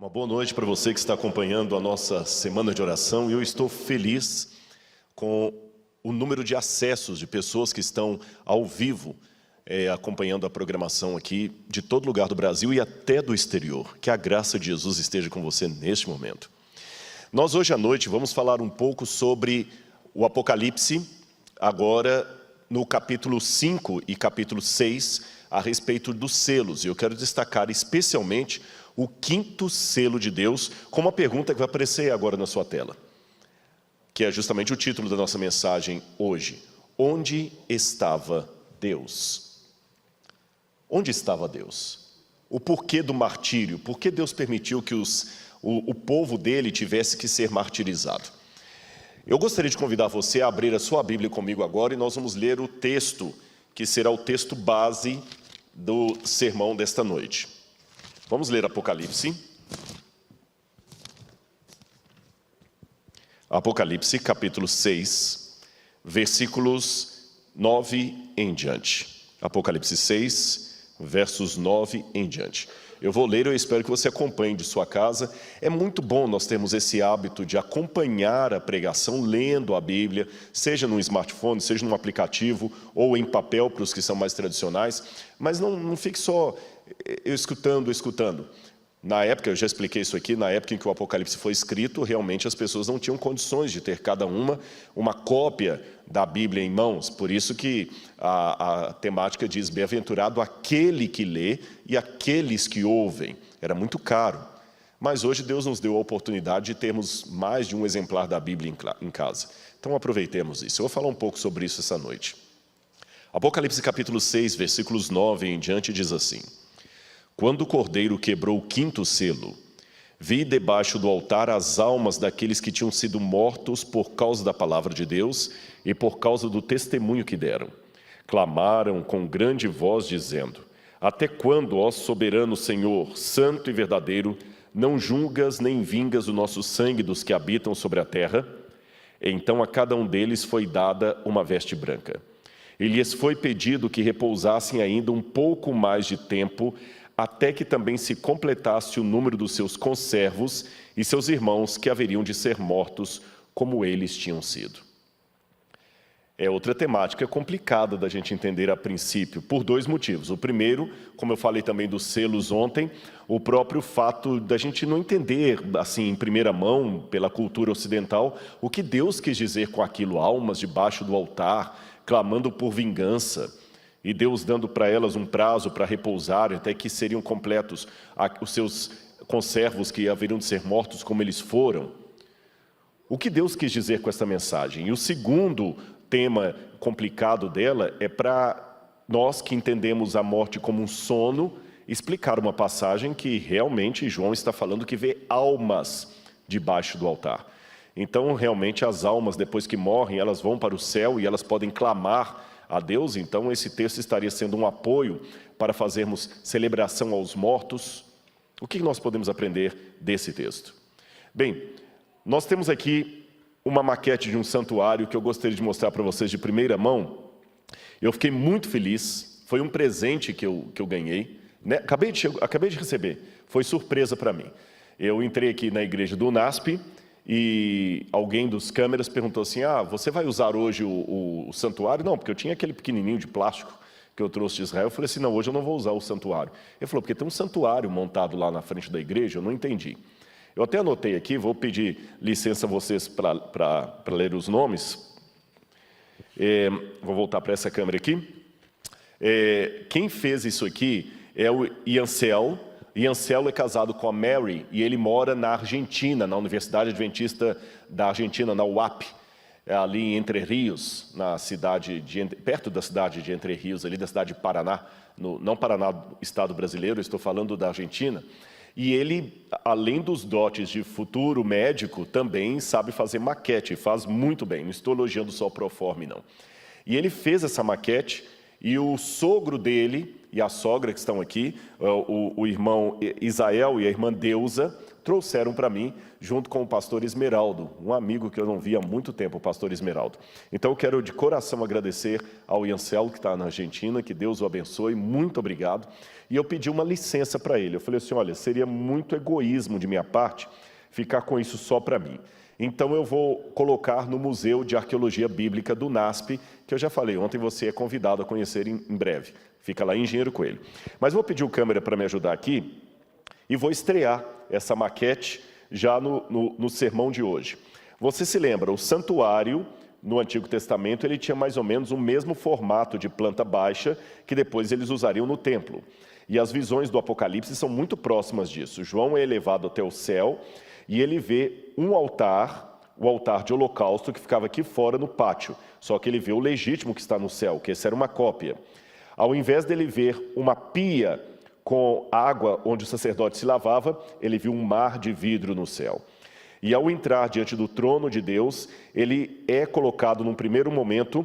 Uma boa noite para você que está acompanhando a nossa semana de oração. Eu estou feliz com o número de acessos de pessoas que estão ao vivo acompanhando a programação aqui de todo lugar do Brasil e até do exterior. Que a graça de Jesus esteja com você neste momento. Nós hoje à noite vamos falar um pouco sobre o Apocalipse, agora no capítulo 5 e capítulo 6, a respeito dos selos. E eu quero destacar especialmente o quinto selo de Deus, com uma pergunta que vai aparecer agora na sua tela, que é justamente o título da nossa mensagem hoje. Onde estava Deus? Onde estava Deus? O porquê do martírio? Por que Deus permitiu que o povo dele tivesse que ser martirizado? Eu gostaria de convidar você a abrir a sua Bíblia comigo agora e nós vamos ler o texto, que será o texto base do sermão desta noite. Vamos ler Apocalipse. Apocalipse, capítulo 6, versículos 9 em diante. Apocalipse 6, versos 9 em diante. Eu vou ler, eu espero que você acompanhe de sua casa. É muito bom nós termos esse hábito de acompanhar a pregação lendo a Bíblia, seja no smartphone, seja num aplicativo ou em papel para os que são mais tradicionais, mas não fique só escutando. Na época, eu já expliquei isso aqui, na época em que o Apocalipse foi escrito, realmente as pessoas não tinham condições de ter cada uma cópia da Bíblia em mãos. Por isso que a temática diz, bem-aventurado aquele que lê e aqueles que ouvem. Era muito caro. Mas hoje Deus nos deu a oportunidade de termos mais de um exemplar da Bíblia em casa. Então aproveitemos isso. Eu vou falar um pouco sobre isso essa noite. Apocalipse capítulo 6, versículos 9 em diante diz assim: Quando o Cordeiro quebrou o quinto selo, vi debaixo do altar as almas daqueles que tinham sido mortos por causa da palavra de Deus e por causa do testemunho que deram. Clamaram com grande voz, dizendo: Até quando, ó soberano Senhor, santo e verdadeiro, não julgas nem vingas o nosso sangue dos que habitam sobre a terra? Então a cada um deles foi dada uma veste branca. E lhes foi pedido que repousassem ainda um pouco mais de tempo, até que também se completasse o número dos seus conservos e seus irmãos que haveriam de ser mortos como eles tinham sido. É outra temática complicada da gente entender a princípio, por dois motivos. O primeiro, como eu falei também dos selos ontem, o próprio fato da gente não entender, assim, em primeira mão, pela cultura ocidental, o que Deus quis dizer com aquilo, almas debaixo do altar, clamando por vingança, e Deus dando para elas um prazo para repousar, até que seriam completos os seus conservos que haveriam de ser mortos como eles foram. O que Deus quis dizer com esta mensagem? E o segundo tema complicado dela é para nós que entendemos a morte como um sono, explicar uma passagem que realmente João está falando que vê almas debaixo do altar. Então, realmente, as almas, depois que morrem, elas vão para o céu e elas podem clamar a Deus. Então esse texto estaria sendo um apoio para fazermos celebração aos mortos. O que nós podemos aprender desse texto? Bem, nós temos aqui uma maquete de um santuário que eu gostaria de mostrar para vocês de primeira mão. Eu fiquei muito feliz, foi um presente que eu ganhei, né? Acabei de receber, foi surpresa para mim. Eu entrei aqui na igreja do UNASP, e alguém dos câmeras perguntou assim, você vai usar hoje o santuário? Não, porque eu tinha aquele pequenininho de plástico que eu trouxe de Israel. Eu falei assim, não, hoje eu não vou usar o santuário. Ele falou, porque tem um santuário montado lá na frente da igreja, eu não entendi. Eu até anotei aqui, vou pedir licença a vocês para ler os nomes. Vou voltar para essa câmera aqui. Quem fez isso aqui é o Iancel. Iancelo é casado com a Mary e ele mora na Argentina, na Universidade Adventista da Argentina, na UAP, ali em Entre Rios, perto da cidade de Entre Rios, ali da cidade de Paraná, não Paraná, estado brasileiro, estou falando da Argentina. E ele, além dos dotes de futuro médico, também sabe fazer maquete, faz muito bem, não estou elogiando só o proforme, não. E ele fez essa maquete e o sogro dele e a sogra que estão aqui, o irmão Isael e a irmã Deusa, trouxeram para mim, junto com o pastor Esmeraldo, um amigo que eu não via há muito tempo, o pastor Esmeraldo. Então eu quero de coração agradecer ao Iancelo, que está na Argentina, que Deus o abençoe, muito obrigado. E eu pedi uma licença para ele. Eu falei assim, olha, seria muito egoísmo de minha parte ficar com isso só para mim. Então eu vou colocar no Museu de Arqueologia Bíblica do NASP, que eu já falei ontem, você é convidado a conhecer em breve. Fica lá em Engenheiro Coelho. Mas vou pedir o câmera para me ajudar aqui e vou estrear essa maquete já no sermão de hoje. Você se lembra, o santuário no Antigo Testamento ele tinha mais ou menos o mesmo formato de planta baixa que depois eles usariam no templo. E as visões do Apocalipse são muito próximas disso. João é elevado até o céu e ele vê um altar, o altar de holocausto, que ficava aqui fora no pátio. Só que ele vê o legítimo que está no céu, que essa era uma cópia. Ao invés dele ver uma pia com água onde o sacerdote se lavava, ele viu um mar de vidro no céu. E ao entrar diante do trono de Deus, ele é colocado num primeiro momento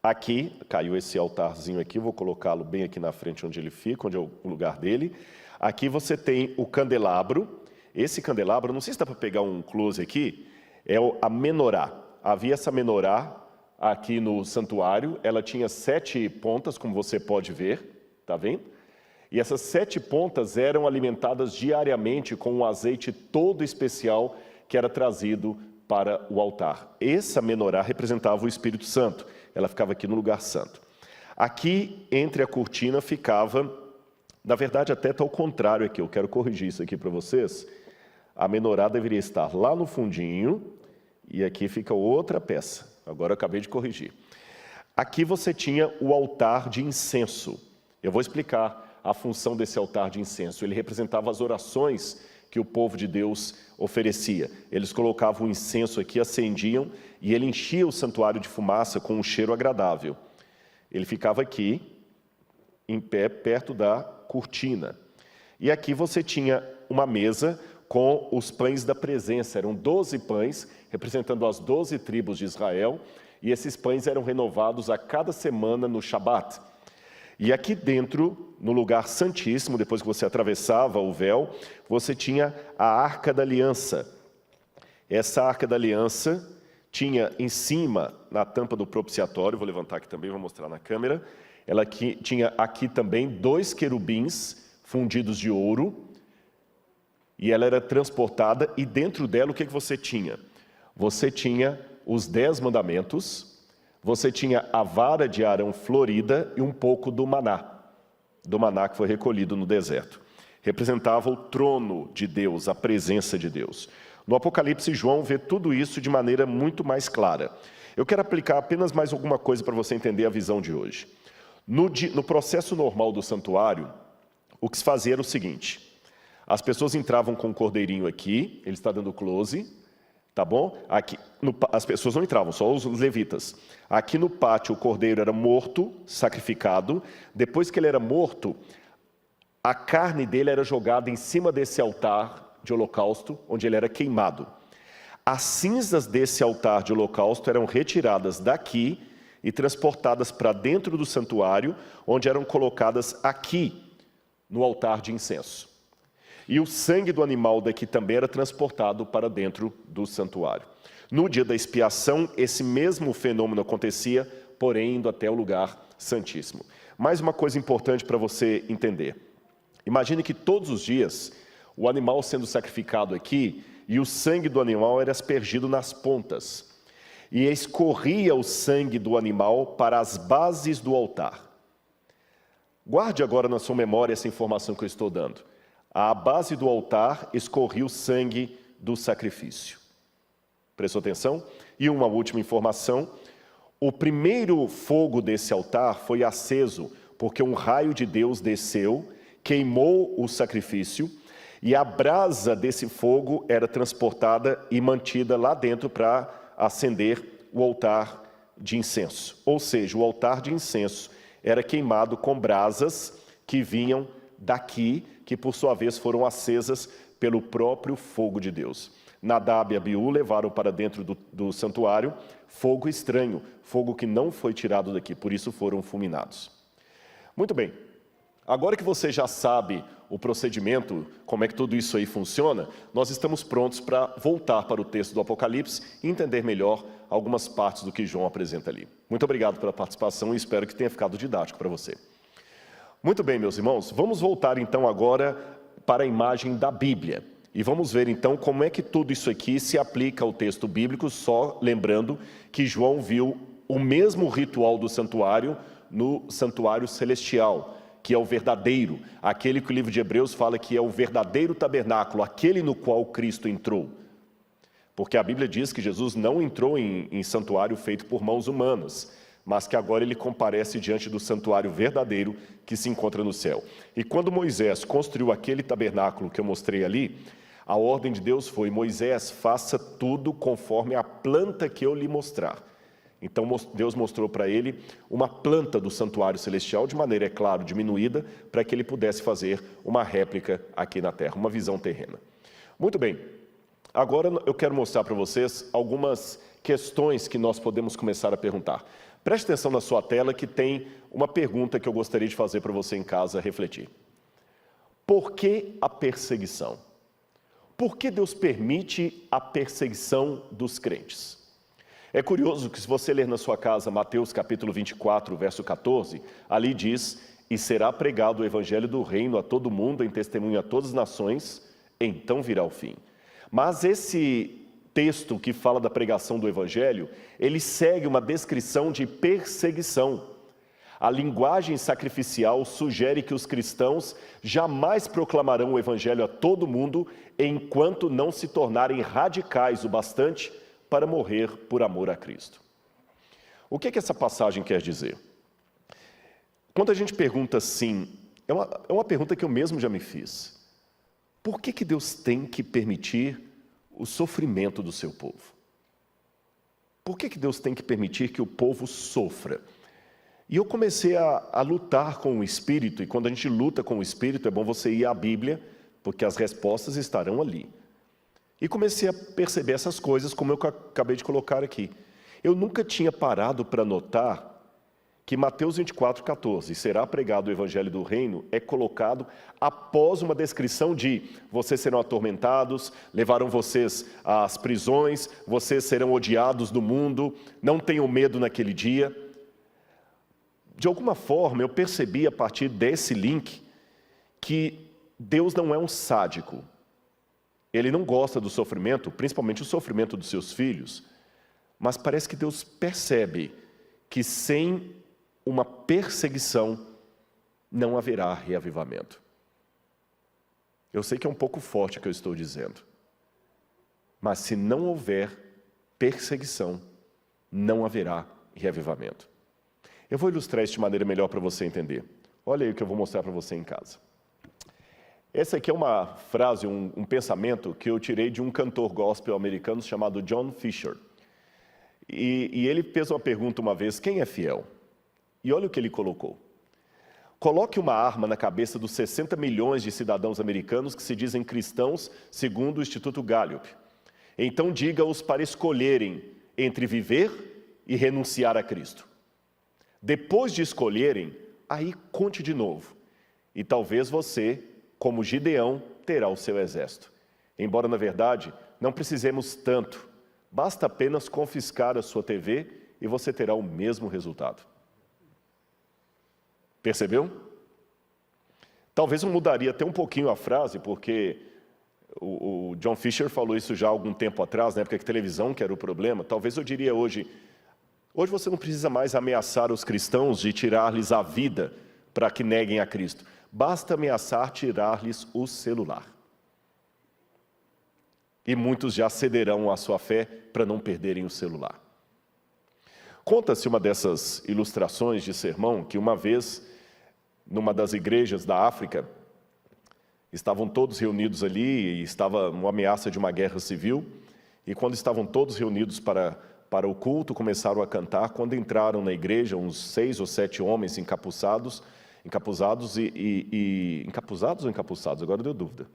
aqui, caiu esse altarzinho aqui, vou colocá-lo bem aqui na frente onde ele fica, onde é o lugar dele. Aqui você tem o candelabro. Esse candelabro, não sei se dá para pegar um close aqui, é a menorá. Havia essa menorá aqui no santuário, ela tinha 7 pontas, como você pode ver, tá vendo? E essas 7 pontas eram alimentadas diariamente com um azeite todo especial que era trazido para o altar. Essa menorá representava o Espírito Santo, ela ficava aqui no lugar santo. Aqui, entre a cortina, ficava, na verdade até está ao contrário aqui, eu quero corrigir isso aqui para vocês. A menorá deveria estar lá no fundinho, e aqui fica outra peça. Agora eu acabei de corrigir. Aqui você tinha o altar de incenso. Eu vou explicar a função desse altar de incenso. Ele representava as orações que o povo de Deus oferecia. Eles colocavam o incenso aqui, acendiam, e ele enchia o santuário de fumaça com um cheiro agradável. Ele ficava aqui, em pé, perto da cortina. E aqui você tinha uma mesa com os pães da presença. Eram 12 pães, representando as 12 tribos de Israel, e esses pães eram renovados a cada semana no Shabat. E aqui dentro, no lugar santíssimo, depois que você atravessava o véu, você tinha a Arca da Aliança. Essa Arca da Aliança tinha em cima, na tampa do propiciatório, vou levantar aqui também, vou mostrar na câmera, ela tinha aqui também 2 querubins fundidos de ouro, e ela era transportada, e dentro dela o que você tinha? Você tinha os 10 mandamentos, você tinha a vara de Arão florida e um pouco do maná que foi recolhido no deserto. Representava o trono de Deus, a presença de Deus. No Apocalipse, João vê tudo isso de maneira muito mais clara. Eu quero aplicar apenas mais alguma coisa para você entender a visão de hoje. No processo normal do santuário, o que se fazia era o seguinte: as pessoas entravam com o cordeirinho aqui, ele está dando close, tá bom? Aqui, as pessoas não entravam, só os levitas. Aqui no pátio o cordeiro era morto, sacrificado. Depois que ele era morto, a carne dele era jogada em cima desse altar de holocausto, onde ele era queimado. As cinzas desse altar de holocausto eram retiradas daqui e transportadas para dentro do santuário, onde eram colocadas aqui, no altar de incenso. E o sangue do animal daqui também era transportado para dentro do santuário. No dia da expiação, esse mesmo fenômeno acontecia, porém indo até o lugar santíssimo. Mais uma coisa importante para você entender. Imagine que todos os dias, o animal sendo sacrificado aqui, e o sangue do animal era aspergido nas pontas. E escorria o sangue do animal para as bases do altar. Guarde agora na sua memória essa informação que eu estou dando. À base do altar escorria o sangue do sacrifício. Prestou atenção? E uma última informação: o primeiro fogo desse altar foi aceso, porque um raio de Deus desceu, queimou o sacrifício, e a brasa desse fogo era transportada e mantida lá dentro para acender o altar de incenso. Ou seja, o altar de incenso era queimado com brasas que vinham daqui, que por sua vez foram acesas pelo próprio fogo de Deus. Nadab e Abiú levaram para dentro do santuário fogo estranho, fogo que não foi tirado daqui, por isso foram fulminados. Muito bem, Agora que você já sabe o procedimento, como é que tudo isso aí funciona, nós estamos prontos para voltar para o texto do Apocalipse e entender melhor algumas partes do que João apresenta ali. Muito obrigado pela participação e espero que tenha ficado didático para você. Muito bem, meus irmãos, vamos voltar então agora para a imagem da Bíblia. E vamos ver então como é que tudo isso aqui se aplica ao texto bíblico, só lembrando que João viu o mesmo ritual do santuário no santuário celestial, que é o verdadeiro, aquele que o livro de Hebreus fala que é o verdadeiro tabernáculo, aquele no qual Cristo entrou. Porque a Bíblia diz que Jesus não entrou em santuário feito por mãos humanas, mas que agora ele comparece diante do santuário verdadeiro que se encontra no céu. E quando Moisés construiu aquele tabernáculo que eu mostrei ali, a ordem de Deus foi: Moisés, faça tudo conforme a planta que eu lhe mostrar. Então Deus mostrou para ele uma planta do santuário celestial, de maneira, é claro, diminuída, para que ele pudesse fazer uma réplica aqui na terra, uma visão terrena. Muito bem, agora eu quero mostrar para vocês algumas questões que nós podemos começar a perguntar. Preste atenção na sua tela que tem uma pergunta que eu gostaria de fazer para você em casa refletir. Por que a perseguição? Por que Deus permite a perseguição dos crentes? É curioso que se você ler na sua casa Mateus capítulo 24, verso 14, ali diz: e será pregado o evangelho do reino a todo mundo em testemunho a todas as nações, então virá o fim. Mas esse texto que fala da pregação do evangelho, ele segue uma descrição de perseguição. A linguagem sacrificial sugere que os cristãos jamais proclamarão o evangelho a todo mundo enquanto não se tornarem radicais o bastante para morrer por amor a Cristo. O que essa passagem quer dizer? Quando a gente pergunta assim, é uma pergunta que eu mesmo já me fiz. Por que Deus tem que permitir o sofrimento do seu povo? Por que Deus tem que permitir que o povo sofra? E eu comecei a lutar com o Espírito, e quando a gente luta com o Espírito, é bom você ir à Bíblia, porque as respostas estarão ali. E comecei a perceber essas coisas, como eu acabei de colocar aqui. Eu nunca tinha parado para notar que Mateus 24, 14, será pregado o Evangelho do Reino, é colocado após uma descrição de: vocês serão atormentados, levarão vocês às prisões, vocês serão odiados do mundo, não tenham medo naquele dia. De alguma forma, eu percebi a partir desse link que Deus não é um sádico. Ele não gosta do sofrimento, principalmente o sofrimento dos seus filhos, mas parece que Deus percebe que sem uma perseguição não haverá reavivamento. Eu sei que é um pouco forte o que eu estou dizendo, mas se não houver perseguição, não haverá reavivamento. Eu vou ilustrar isso de maneira melhor para você entender. Olha aí o que eu vou mostrar para você em casa. Essa aqui é uma frase, um pensamento que eu tirei de um cantor gospel americano chamado John Fisher. E ele fez uma pergunta uma vez: quem é fiel? E olha o que ele colocou. Coloque uma arma na cabeça dos 60 milhões de cidadãos americanos que se dizem cristãos, segundo o Instituto Gallup. Então diga-os para escolherem entre viver e renunciar a Cristo. Depois de escolherem, aí conte de novo. E talvez você, como Gideão, terá o seu exército. Embora, na verdade, não precisemos tanto. Basta apenas confiscar a sua TV e você terá o mesmo resultado. Percebeu? Talvez eu mudaria até um pouquinho a frase, porque o John Fisher falou isso já há algum tempo atrás, na época que a televisão que era o problema. Talvez eu diria hoje você não precisa mais ameaçar os cristãos de tirar-lhes a vida para que neguem a Cristo. Basta ameaçar tirar-lhes o celular. E muitos já cederão à sua fé para não perderem o celular. Conta-se uma dessas ilustrações de sermão que uma vez, numa das igrejas da África, estavam todos reunidos ali e estava uma ameaça de uma guerra civil. E quando estavam todos reunidos para o culto, começaram a cantar. Quando entraram na igreja, uns 6 ou 7 homens encapuzados e encapuzados ou encapuçados? Agora deu dúvida.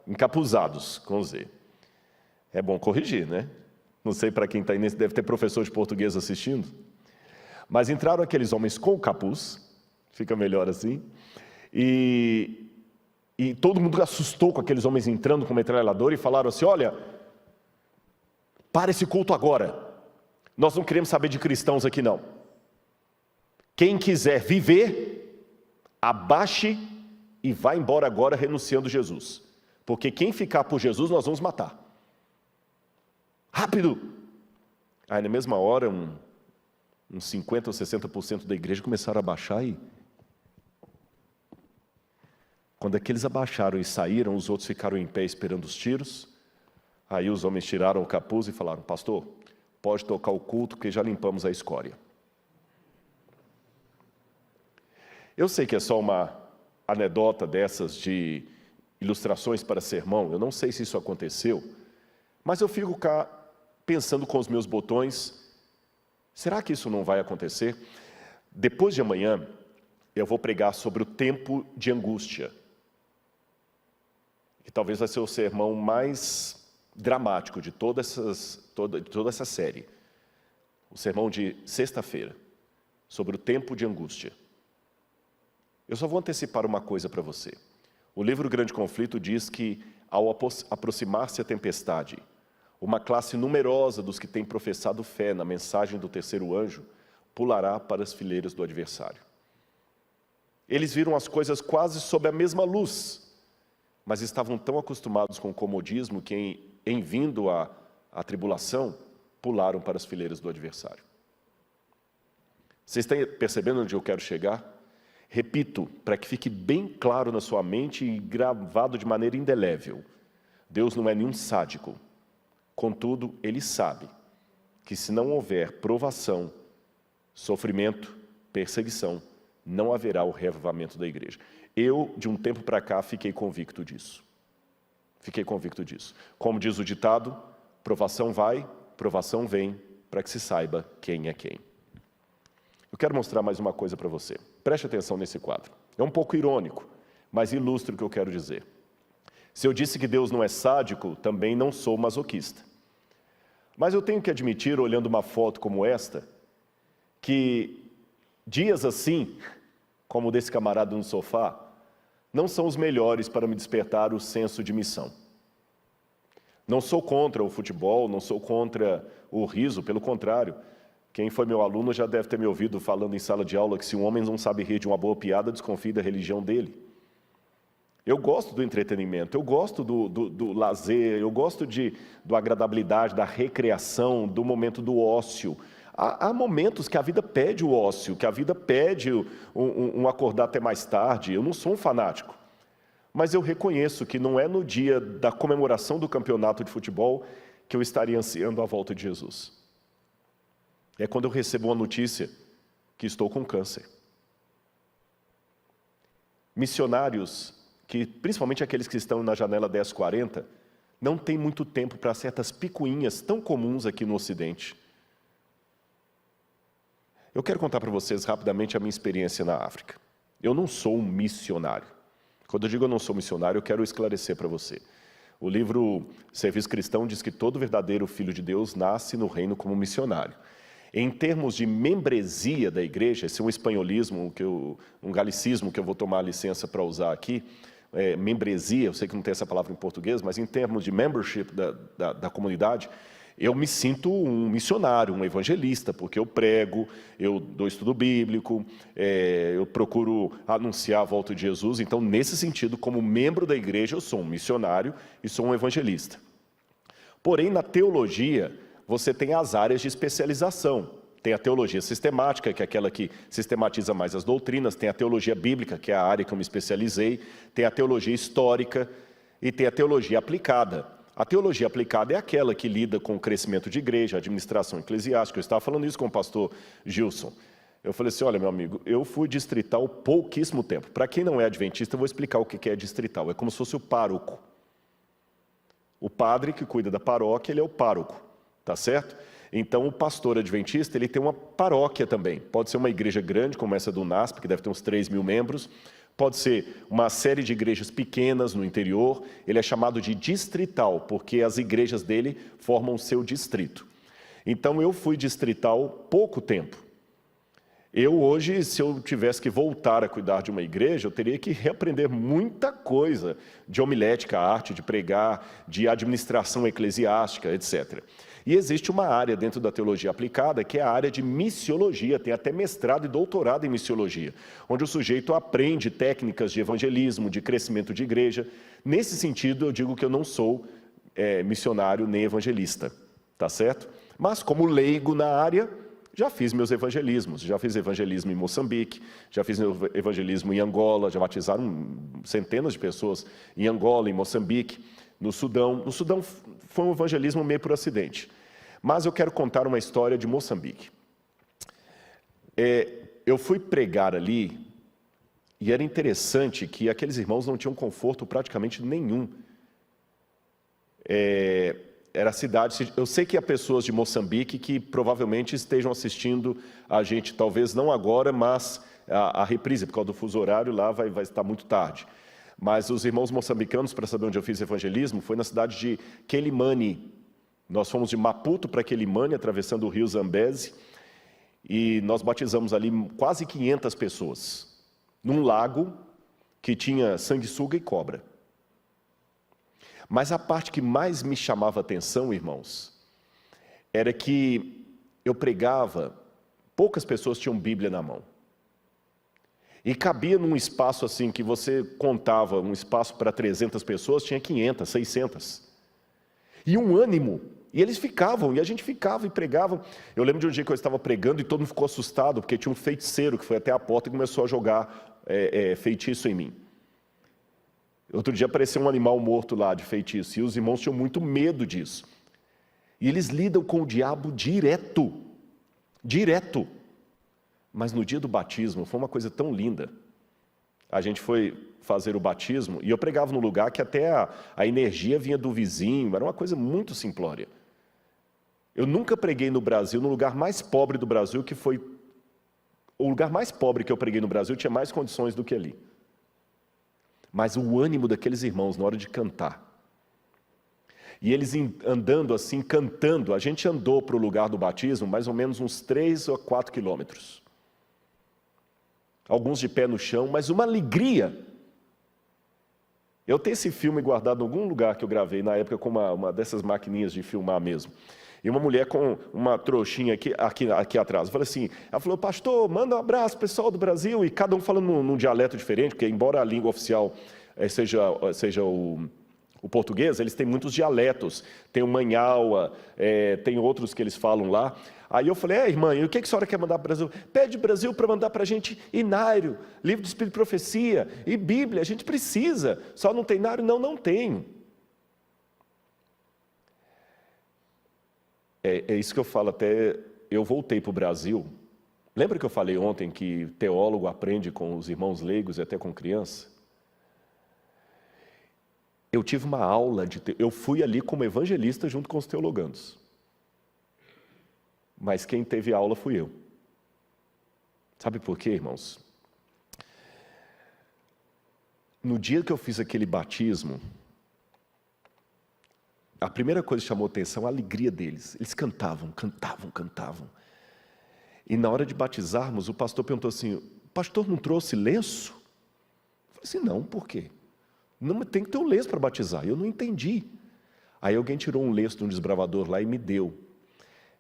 Encapuzados, com Z. É bom corrigir, né? Não sei para quem está aí, deve ter professor de português assistindo. Mas entraram aqueles homens com o capuz, fica melhor assim, E todo mundo assustou com aqueles homens entrando com metralhadora e falaram assim: olha, para esse culto agora. Nós não queremos saber de cristãos aqui não. Quem quiser viver, abaixe e vá embora agora renunciando a Jesus. Porque quem ficar por Jesus nós vamos matar. Rápido! Aí na mesma hora, uns 50% ou 60% da igreja começaram a abaixar e... Quando aqueles abaixaram e saíram, os outros ficaram em pé esperando os tiros. Aí os homens tiraram o capuz e falaram: pastor, pode tocar o culto, porque já limpamos a escória. Eu sei que é só uma anedota dessas de ilustrações para sermão, eu não sei se isso aconteceu, mas eu fico cá pensando com os meus botões, será que isso não vai acontecer? Depois de amanhã, eu vou pregar sobre o tempo de angústia, que talvez vai ser o sermão mais dramático de toda essa série. O sermão de sexta-feira, sobre o tempo de angústia. Eu só vou antecipar uma coisa para você. O livro Grande Conflito diz que, ao aproximar-se a tempestade, uma classe numerosa dos que têm professado fé na mensagem do terceiro anjo pulará para as fileiras do adversário. Eles viram as coisas quase sob a mesma luz, mas estavam tão acostumados com o comodismo que, em vindo a tribulação, pularam para as fileiras do adversário. Vocês estão percebendo onde eu quero chegar? Repito, para que fique bem claro na sua mente e gravado de maneira indelével. Deus não é nenhum sádico. Contudo, Ele sabe que se não houver provação, sofrimento, perseguição, não haverá o reavivamento da igreja. Eu, de um tempo para cá, fiquei convicto disso. Fiquei convicto disso. Como diz o ditado, provação vai, provação vem, para que se saiba quem é quem. Eu quero mostrar mais uma coisa para você. Preste atenção nesse quadro. É um pouco irônico, mas ilustra o que eu quero dizer. Se eu disse que Deus não é sádico, também não sou masoquista. Mas eu tenho que admitir, olhando uma foto como esta, que dias assim, como o desse camarada no sofá, não são os melhores para me despertar o senso de missão. Não sou contra o futebol, não sou contra o riso, pelo contrário. Quem foi meu aluno já deve ter me ouvido falando em sala de aula que se um homem não sabe rir de uma boa piada, desconfie da religião dele. Eu gosto do entretenimento, eu gosto do lazer, eu gosto da agradabilidade, da recreação, do momento do ócio. Há momentos que a vida pede o ócio, que a vida pede um acordar até mais tarde. Eu não sou um fanático, mas eu reconheço que não é no dia da comemoração do campeonato de futebol que eu estaria ansiando a volta de Jesus. É quando eu recebo uma notícia que estou com câncer. Missionários, principalmente aqueles que estão na janela 1040, não têm muito tempo para certas picuinhas tão comuns aqui no Ocidente. Eu quero contar para vocês rapidamente a minha experiência na África. Eu não sou um missionário. Quando eu digo eu não sou missionário, eu quero esclarecer para você. O livro Serviço Cristão diz que todo verdadeiro filho de Deus nasce no reino como missionário. Em termos de membresia da igreja, esse é um espanholismo, um galicismo que eu vou tomar licença para usar aqui, membresia, eu sei que não tem essa palavra em português, mas em termos de membership da comunidade, eu me sinto um missionário, um evangelista, porque eu prego, eu dou estudo bíblico, eu procuro anunciar a volta de Jesus. Então, nesse sentido, como membro da igreja, eu sou um missionário e sou um evangelista. Porém, na teologia, você tem as áreas de especialização. Tem a teologia sistemática, que é aquela que sistematiza mais as doutrinas, tem a teologia bíblica, que é a área que eu me especializei, tem a teologia histórica e tem a teologia aplicada. A teologia aplicada é aquela que lida com o crescimento de igreja, a administração eclesiástica. Eu estava falando isso com o pastor Gilson. Eu falei assim, olha, meu amigo, eu fui distrital pouquíssimo tempo. Para quem não é adventista, eu vou explicar o que é distrital. É como se fosse o pároco. O padre que cuida da paróquia, ele é o pároco. Tá certo? Então, o pastor adventista, ele tem uma paróquia também. Pode ser uma igreja grande, como essa do NASP, que deve ter uns 3.000 membros. Pode ser uma série de igrejas pequenas no interior. Ele é chamado de distrital, porque as igrejas dele formam o seu distrito. Então, eu fui distrital pouco tempo. Eu hoje, se eu tivesse que voltar a cuidar de uma igreja, eu teria que reaprender muita coisa de homilética, arte de pregar, de administração eclesiástica, etc. E existe uma área dentro da teologia aplicada, que é a área de missiologia, tem até mestrado e doutorado em missiologia, onde o sujeito aprende técnicas de evangelismo, de crescimento de igreja. Nesse sentido, eu digo que eu não sou missionário nem evangelista, tá certo? Mas como leigo na área, já fiz meus evangelismos, já fiz evangelismo em Moçambique, já fiz meu evangelismo em Angola, já batizaram centenas de pessoas em Angola, em Moçambique, no Sudão. No Sudão foi um evangelismo meio por acidente. Mas eu quero contar uma história de Moçambique. Eu fui pregar ali e era interessante que aqueles irmãos não tinham conforto praticamente nenhum. Era a cidade, eu sei que há pessoas de Moçambique que provavelmente estejam assistindo a gente, talvez não agora, mas a reprise, por causa do fuso horário, lá vai estar muito tarde. Mas os irmãos moçambicanos, para saber onde eu fiz evangelismo, foi na cidade de Quelimane. Nós fomos de Maputo para Quelimane, atravessando o rio Zambeze, e nós batizamos ali quase 500 pessoas, num lago que tinha sanguessuga e cobra. Mas a parte que mais me chamava a atenção, irmãos, era que eu pregava, poucas pessoas tinham Bíblia na mão. E cabia num espaço assim, que você contava um espaço para 300 pessoas, tinha 500, 600. E um ânimo, e eles ficavam, e a gente ficava e pregava. Eu lembro de um dia que eu estava pregando e todo mundo ficou assustado, porque tinha um feiticeiro que foi até a porta e começou a jogar feitiço em mim. Outro dia apareceu um animal morto lá de feitiço, e os irmãos tinham muito medo disso. E eles lidam com o diabo direto. Direto. Mas no dia do batismo, foi uma coisa tão linda. A gente foi fazer o batismo, e eu pregava num lugar que até a energia vinha do vizinho, era uma coisa muito simplória. Eu nunca preguei no Brasil, no lugar mais pobre do Brasil, que foi... O lugar mais pobre que eu preguei no Brasil tinha mais condições do que ali. Mas o ânimo daqueles irmãos na hora de cantar. E eles andando assim, cantando, a gente andou para o lugar do batismo mais ou menos uns 3 ou 4 quilômetros. Alguns de pé no chão, mas uma alegria. Eu tenho esse filme guardado em algum lugar que eu gravei, na época com uma dessas maquininhas de filmar mesmo. E uma mulher com uma trouxinha aqui atrás. Eu falei assim, ela falou, pastor, manda um abraço pessoal do Brasil, e cada um falando num dialeto diferente, porque embora a língua oficial seja o português, eles têm muitos dialetos. Tem o manhaua, tem outros que eles falam lá. Aí eu falei, irmã, e o que a senhora quer mandar para o Brasil? Pede o Brasil para mandar para a gente Inário, livro do Espírito e Profecia, e Bíblia, a gente precisa. Só não tem Inário? Não tenho. É isso que eu falo, até eu voltei para o Brasil. Lembra que eu falei ontem que teólogo aprende com os irmãos leigos e até com criança? Eu tive uma aula, eu fui ali como evangelista junto com os teologandos. Mas quem teve aula fui eu. Sabe por quê, irmãos? No dia que eu fiz aquele batismo, a primeira coisa que chamou atenção, a alegria deles. Eles cantavam. E na hora de batizarmos, o pastor perguntou assim, o pastor não trouxe lenço? Eu falei assim, não, por quê? Não, tem que ter um lenço para batizar. Eu não entendi. Aí alguém tirou um lenço de um desbravador lá e me deu.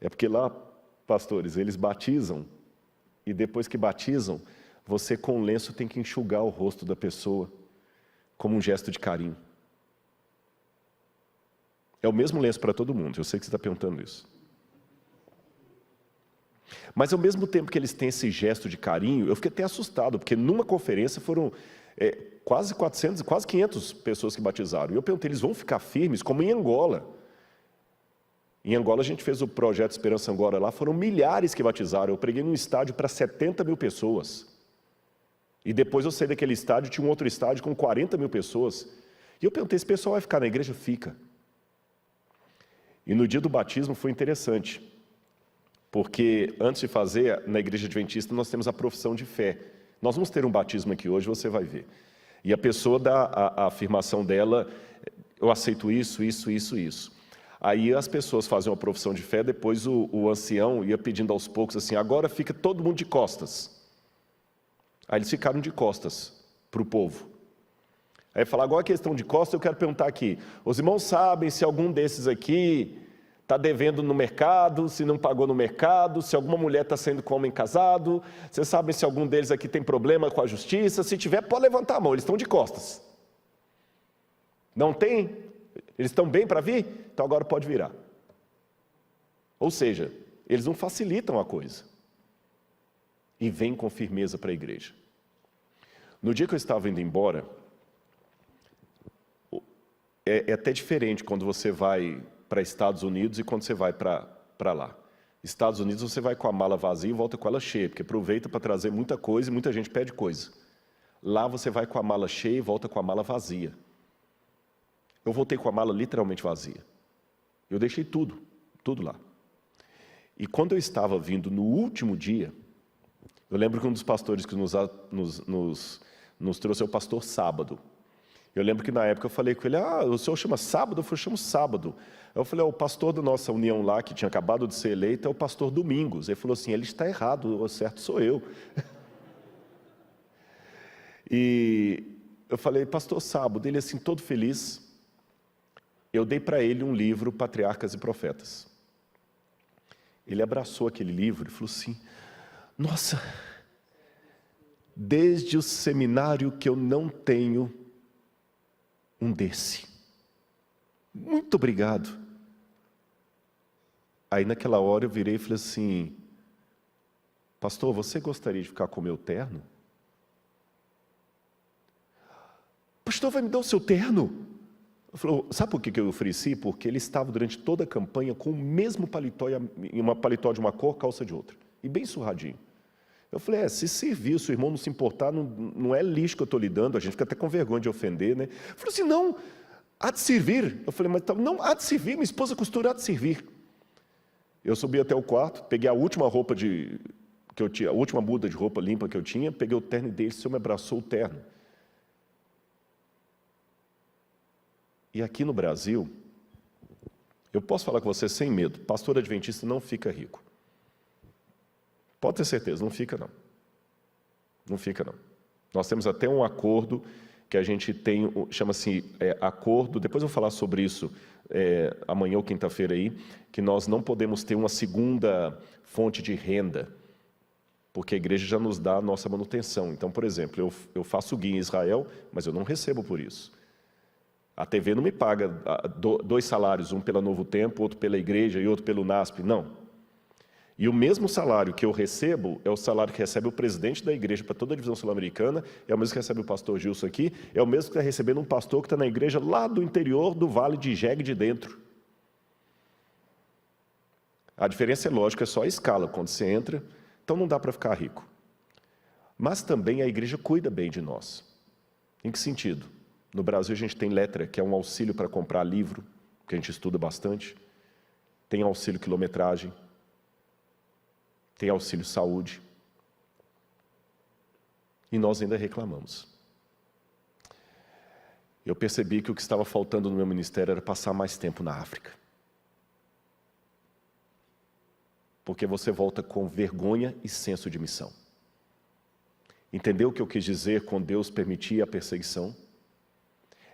É porque lá, pastores, eles batizam, e depois que batizam, você com o lenço tem que enxugar o rosto da pessoa, como um gesto de carinho. É o mesmo lenço para todo mundo, eu sei que você está perguntando isso. Mas ao mesmo tempo que eles têm esse gesto de carinho, eu fiquei até assustado, porque numa conferência foram quase 400, quase 500 pessoas que batizaram. E eu perguntei, eles vão ficar firmes, como em Angola? Em Angola a gente fez o projeto Esperança Angola lá, foram milhares que batizaram. Eu preguei num estádio para 70 mil pessoas. E depois eu saí daquele estádio, tinha um outro estádio com 40 mil pessoas. E eu perguntei, esse pessoal vai ficar na igreja? Fica. E no dia do batismo foi interessante, porque antes de fazer, na igreja adventista, nós temos a profissão de fé. Nós vamos ter um batismo aqui hoje, você vai ver. E a pessoa dá a afirmação dela, eu aceito isso. Aí as pessoas fazem uma profissão de fé, depois o ancião ia pedindo aos poucos assim, agora fica todo mundo de costas. Aí eles ficaram de costas para o povo. Aí falar, agora a questão de costas, eu quero perguntar aqui, os irmãos sabem se algum desses aqui está devendo no mercado, se não pagou no mercado, se alguma mulher está saindo com homem casado, vocês sabem se algum deles aqui tem problema com a justiça, se tiver pode levantar a mão, eles estão de costas. Não tem? Eles estão bem para vir? Então agora pode virar. Ou seja, eles não facilitam a coisa. E vêm com firmeza para a igreja. No dia que eu estava indo embora, é até diferente quando você vai para Estados Unidos e quando você vai para lá. Estados Unidos você vai com a mala vazia e volta com ela cheia, porque aproveita para trazer muita coisa e muita gente pede coisa. Lá você vai com a mala cheia e volta com a mala vazia. Eu voltei com a mala literalmente vazia. Eu deixei tudo lá. E quando eu estava vindo no último dia, eu lembro que um dos pastores que nos trouxe é o pastor Sábado. Eu lembro que na época eu falei com ele, o senhor chama Sábado? Eu chamo Sábado. Eu falei, o pastor da nossa união lá, que tinha acabado de ser eleito, é o pastor Domingos. Ele falou assim, ele está errado, o certo sou eu. E eu falei, pastor Sábado, ele assim, todo feliz. Eu dei para ele um livro, Patriarcas e Profetas. Ele abraçou aquele livro e falou assim, nossa, desde o seminário que eu não tenho um desse. Muito obrigado. Aí naquela hora eu virei e falei assim, pastor, você gostaria de ficar com o meu terno? Pastor, vai me dar o seu terno? Eu falei, sabe por que eu ofereci? Porque ele estava durante toda a campanha com o mesmo paletó, uma paletó de uma cor, calça de outra. E bem surradinho. Eu falei, se servir, se o irmão não se importar, não é lixo que eu estou lhe dando, a gente fica até com vergonha de ofender, né? Eu falei assim, não, há de servir. Eu falei, mas não, há de servir, minha esposa costura, há de servir. Eu subi até o quarto, peguei a última roupa que eu tinha, a última muda de roupa limpa que eu tinha, peguei o terno dele, o senhor me abraçou o terno. E aqui no Brasil, eu posso falar com você sem medo, pastor adventista não fica rico. Pode ter certeza, não fica não. Não fica não. Nós temos até um acordo que a gente tem, chama-se acordo, depois eu vou falar sobre isso amanhã ou quinta-feira aí, que nós não podemos ter uma segunda fonte de renda, porque a igreja já nos dá a nossa manutenção. Então, por exemplo, eu faço guia em Israel, mas eu não recebo por isso. A TV não me paga 2 salários, um pela Novo Tempo, outro pela igreja e outro pelo NASP, não. E o mesmo salário que eu recebo é o salário que recebe o presidente da igreja para toda a divisão sul-americana, é o mesmo que recebe o pastor Gilson aqui, é o mesmo que está recebendo um pastor que está na igreja lá do interior do Vale de Jegue de Dentro. A diferença é lógica, é só a escala, quando você entra, então não dá para ficar rico. Mas também a igreja cuida bem de nós. Em que sentido? No Brasil a gente tem letra, que é um auxílio para comprar livro, que a gente estuda bastante, tem auxílio quilometragem, tem auxílio saúde, e nós ainda reclamamos. Eu percebi que o que estava faltando no meu ministério era passar mais tempo na África. Porque você volta com vergonha e senso de missão. Entendeu o que eu quis dizer com Deus permitir a perseguição?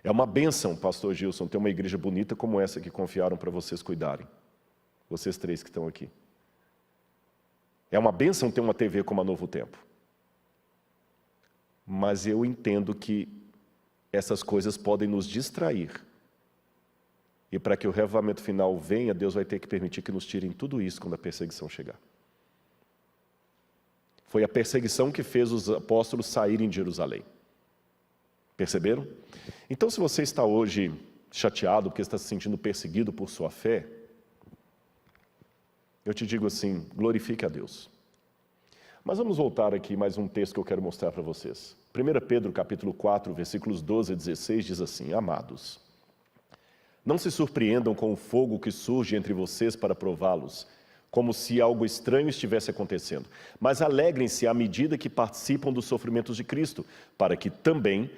É uma bênção, pastor Gilson, ter uma igreja bonita como essa que confiaram para vocês cuidarem. Vocês 3 que estão aqui. É uma bênção ter uma TV como a Novo Tempo. Mas eu entendo que essas coisas podem nos distrair. E para que o reavivamento final venha, Deus vai ter que permitir que nos tirem tudo isso quando a perseguição chegar. Foi a perseguição que fez os apóstolos saírem de Jerusalém. Perceberam? Então, se você está hoje chateado porque está se sentindo perseguido por sua fé, eu te digo assim, glorifique a Deus. Mas vamos voltar aqui mais um texto que eu quero mostrar para vocês. 1 Pedro capítulo 4, versículos 12 a 16, diz assim, amados, não se surpreendam com o fogo que surge entre vocês para prová-los, como se algo estranho estivesse acontecendo, mas alegrem-se à medida que participam dos sofrimentos de Cristo, para que também,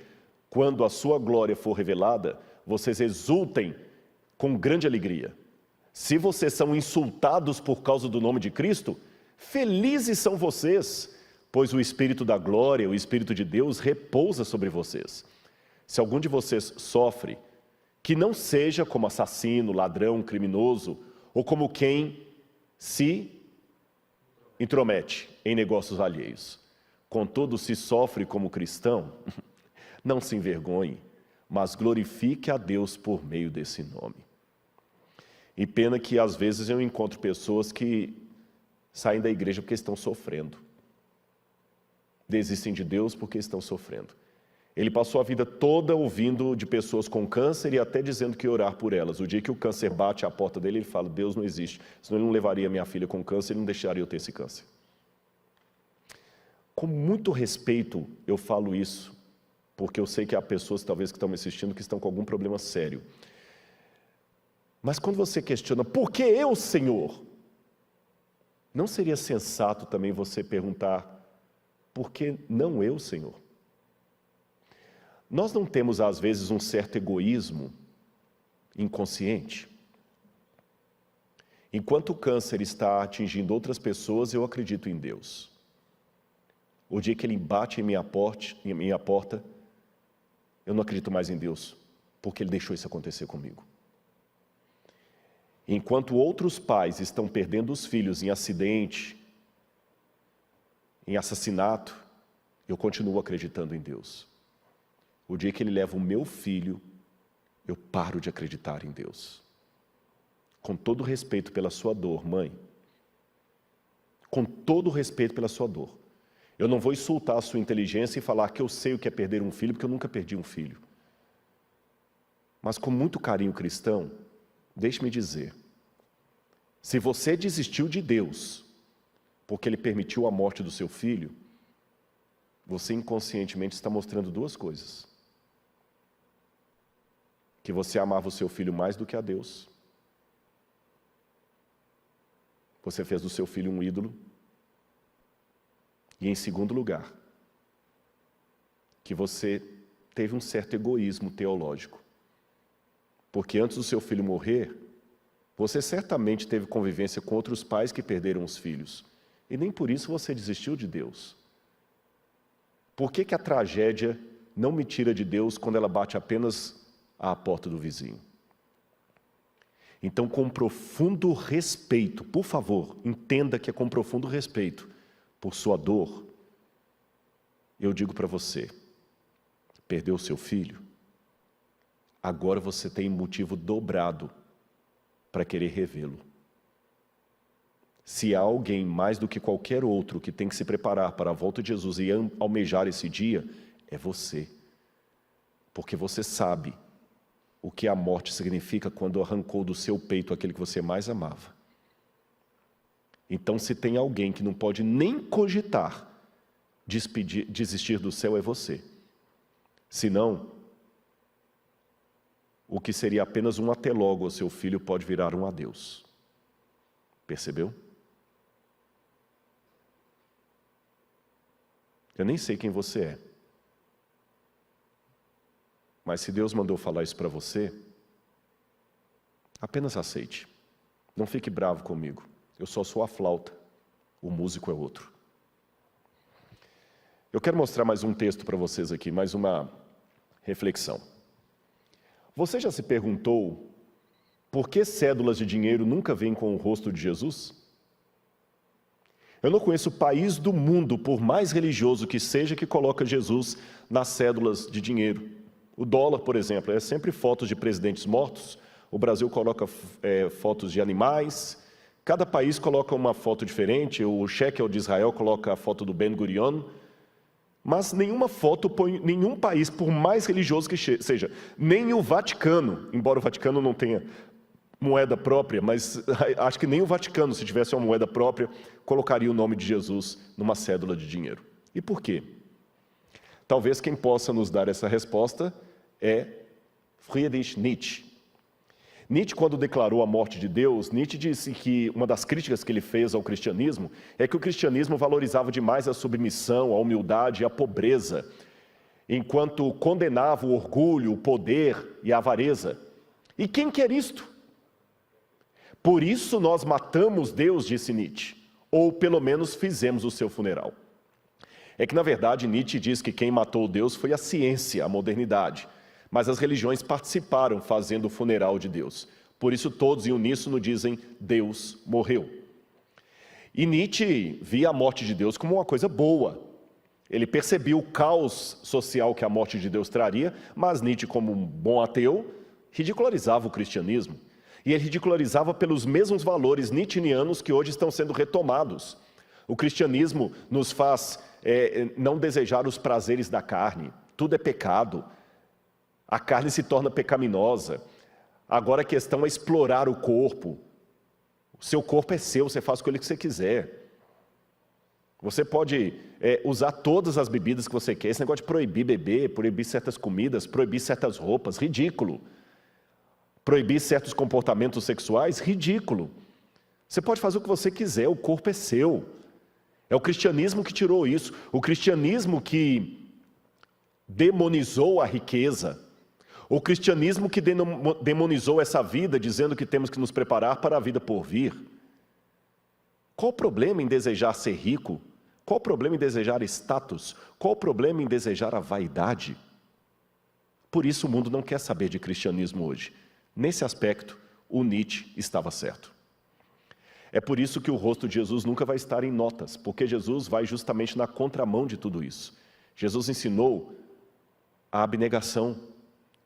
quando a sua glória for revelada, vocês exultem com grande alegria. Se vocês são insultados por causa do nome de Cristo, felizes são vocês, pois o Espírito da glória, o Espírito de Deus repousa sobre vocês. Se algum de vocês sofre, que não seja como assassino, ladrão, criminoso, ou como quem se intromete em negócios alheios. Contudo, se sofre como cristão, não se envergonhe, mas glorifique a Deus por meio desse nome. E pena que às vezes eu encontro pessoas que saem da igreja porque estão sofrendo. Desistem de Deus porque estão sofrendo. Ele passou a vida toda ouvindo de pessoas com câncer e até dizendo que ia orar por elas. O dia que o câncer bate à porta dele, ele fala, Deus não existe. Senão ele não levaria minha filha com câncer, ele não deixaria eu ter esse câncer. Com muito respeito eu falo isso, porque eu sei que há pessoas talvez que estão me assistindo que estão com algum problema sério. Mas quando você questiona, por que eu, Senhor? Não seria sensato também você perguntar, por que não eu, Senhor? Nós não temos, às vezes, um certo egoísmo inconsciente. Enquanto o câncer está atingindo outras pessoas, eu acredito em Deus. O dia que ele bate em minha porta, eu não acredito mais em Deus, porque ele deixou isso acontecer comigo. Enquanto outros pais estão perdendo os filhos em acidente, em assassinato, eu continuo acreditando em Deus. O dia que ele leva o meu filho, eu paro de acreditar em Deus. Com todo respeito pela sua dor, mãe. Com todo respeito pela sua dor. Eu não vou insultar a sua inteligência e falar que eu sei o que é perder um filho, porque eu nunca perdi um filho. Mas com muito carinho cristão, deixe-me dizer, se você desistiu de Deus, porque Ele permitiu a morte do seu filho, você inconscientemente está mostrando duas coisas. Que você amava o seu filho mais do que a Deus. Você fez do seu filho um ídolo. E em segundo lugar, que você teve um certo egoísmo teológico. Porque antes do seu filho morrer, você certamente teve convivência com outros pais que perderam os filhos. E nem por isso você desistiu de Deus. Por que a tragédia não me tira de Deus quando ela bate apenas à porta do vizinho? Então, com profundo respeito, por favor, entenda que é com profundo respeito por sua dor, eu digo para você, perdeu o seu filho, agora você tem motivo dobrado para querer revê-lo. Se há alguém mais do que qualquer outro que tem que se preparar para a volta de Jesus e almejar esse dia, é você. Porque você sabe o que a morte significa quando arrancou do seu peito aquele que você mais amava. Então, se tem alguém que não pode nem cogitar desistir do céu, é você. Senão, o que seria apenas um até logo ao seu filho pode virar um adeus. Percebeu? Eu nem sei quem você é. Mas se Deus mandou falar isso para você, apenas aceite. Não fique bravo comigo. Eu só sou a flauta. O músico é outro. Eu quero mostrar mais um texto para vocês aqui, mais uma reflexão. Você já se perguntou por que cédulas de dinheiro nunca vêm com o rosto de Jesus? Eu não conheço país do mundo, por mais religioso que seja, que coloca Jesus nas cédulas de dinheiro. O dólar, por exemplo, é sempre fotos de presidentes mortos. O Brasil coloca fotos de animais. Cada país coloca uma foto diferente. O shekel de Israel coloca a foto do Ben Gurion. Mas nenhuma foto põe nenhum país, por mais religioso que seja, nem o Vaticano, embora o Vaticano não tenha moeda própria, mas acho que nem o Vaticano, se tivesse uma moeda própria, colocaria o nome de Jesus numa cédula de dinheiro. E por quê? Talvez quem possa nos dar essa resposta é Friedrich Nietzsche. Nietzsche, quando declarou a morte de Deus, Nietzsche disse que uma das críticas que ele fez ao cristianismo é que o cristianismo valorizava demais a submissão, a humildade e a pobreza, enquanto condenava o orgulho, o poder e a avareza. E quem quer isto? Por isso nós matamos Deus, disse Nietzsche, ou pelo menos fizemos o seu funeral. É que, na verdade, Nietzsche diz que quem matou Deus foi a ciência, a modernidade, mas as religiões participaram fazendo o funeral de Deus. Por isso todos em uníssono dizem, Deus morreu. E Nietzsche via a morte de Deus como uma coisa boa. Ele percebia o caos social que a morte de Deus traria, mas Nietzsche, como um bom ateu, ridicularizava o cristianismo. E ele ridicularizava pelos mesmos valores nietzscheanos que hoje estão sendo retomados. O cristianismo nos faz não desejar os prazeres da carne. Tudo é pecado. A carne se torna pecaminosa. Agora a questão é explorar o corpo. O seu corpo é seu, você faz com ele o que você quiser. Você pode usar todas as bebidas que você quer. Esse negócio de proibir beber, proibir certas comidas, proibir certas roupas, ridículo. Proibir certos comportamentos sexuais, ridículo. Você pode fazer o que você quiser, o corpo é seu. É o cristianismo que tirou isso. O cristianismo que demonizou a riqueza. O cristianismo que demonizou essa vida, dizendo que temos que nos preparar para a vida por vir. Qual o problema em desejar ser rico? Qual o problema em desejar status? Qual o problema em desejar a vaidade? Por isso o mundo não quer saber de cristianismo hoje. Nesse aspecto, o Nietzsche estava certo. É por isso que o rosto de Jesus nunca vai estar em notas, porque Jesus vai justamente na contramão de tudo isso. Jesus ensinou a abnegação.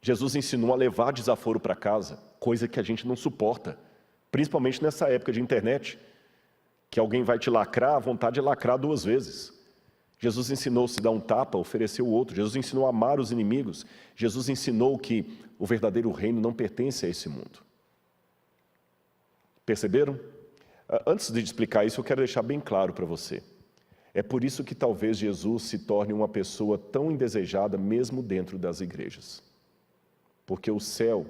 Jesus ensinou a levar desaforo para casa, coisa que a gente não suporta, principalmente nessa época de internet, que alguém vai te lacrar, a vontade é lacrar 2 vezes. Jesus ensinou se dar um tapa, oferecer o outro. Jesus ensinou a amar os inimigos. Jesus ensinou que o verdadeiro reino não pertence a esse mundo. Perceberam? Antes de explicar isso, eu quero deixar bem claro para você. É por isso que talvez Jesus se torne uma pessoa tão indesejada mesmo dentro das igrejas. Porque o céu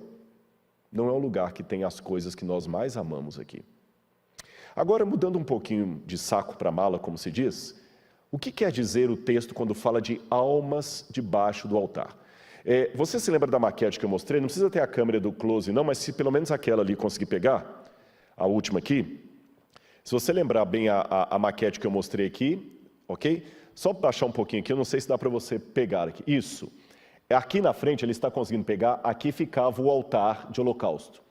não é um lugar que tem as coisas que nós mais amamos aqui. Agora, mudando um pouquinho de saco para mala, como se diz, o que quer dizer o texto quando fala de almas debaixo do altar? Você se lembra da maquete que eu mostrei? Não precisa ter a câmera do close não, mas se pelo menos aquela ali conseguir pegar, a última aqui, se você lembrar bem a maquete que eu mostrei aqui, ok? Só baixar um pouquinho aqui, eu não sei se dá para você pegar aqui. Isso. Aqui na frente, ele está conseguindo pegar, aqui ficava o altar de holocausto.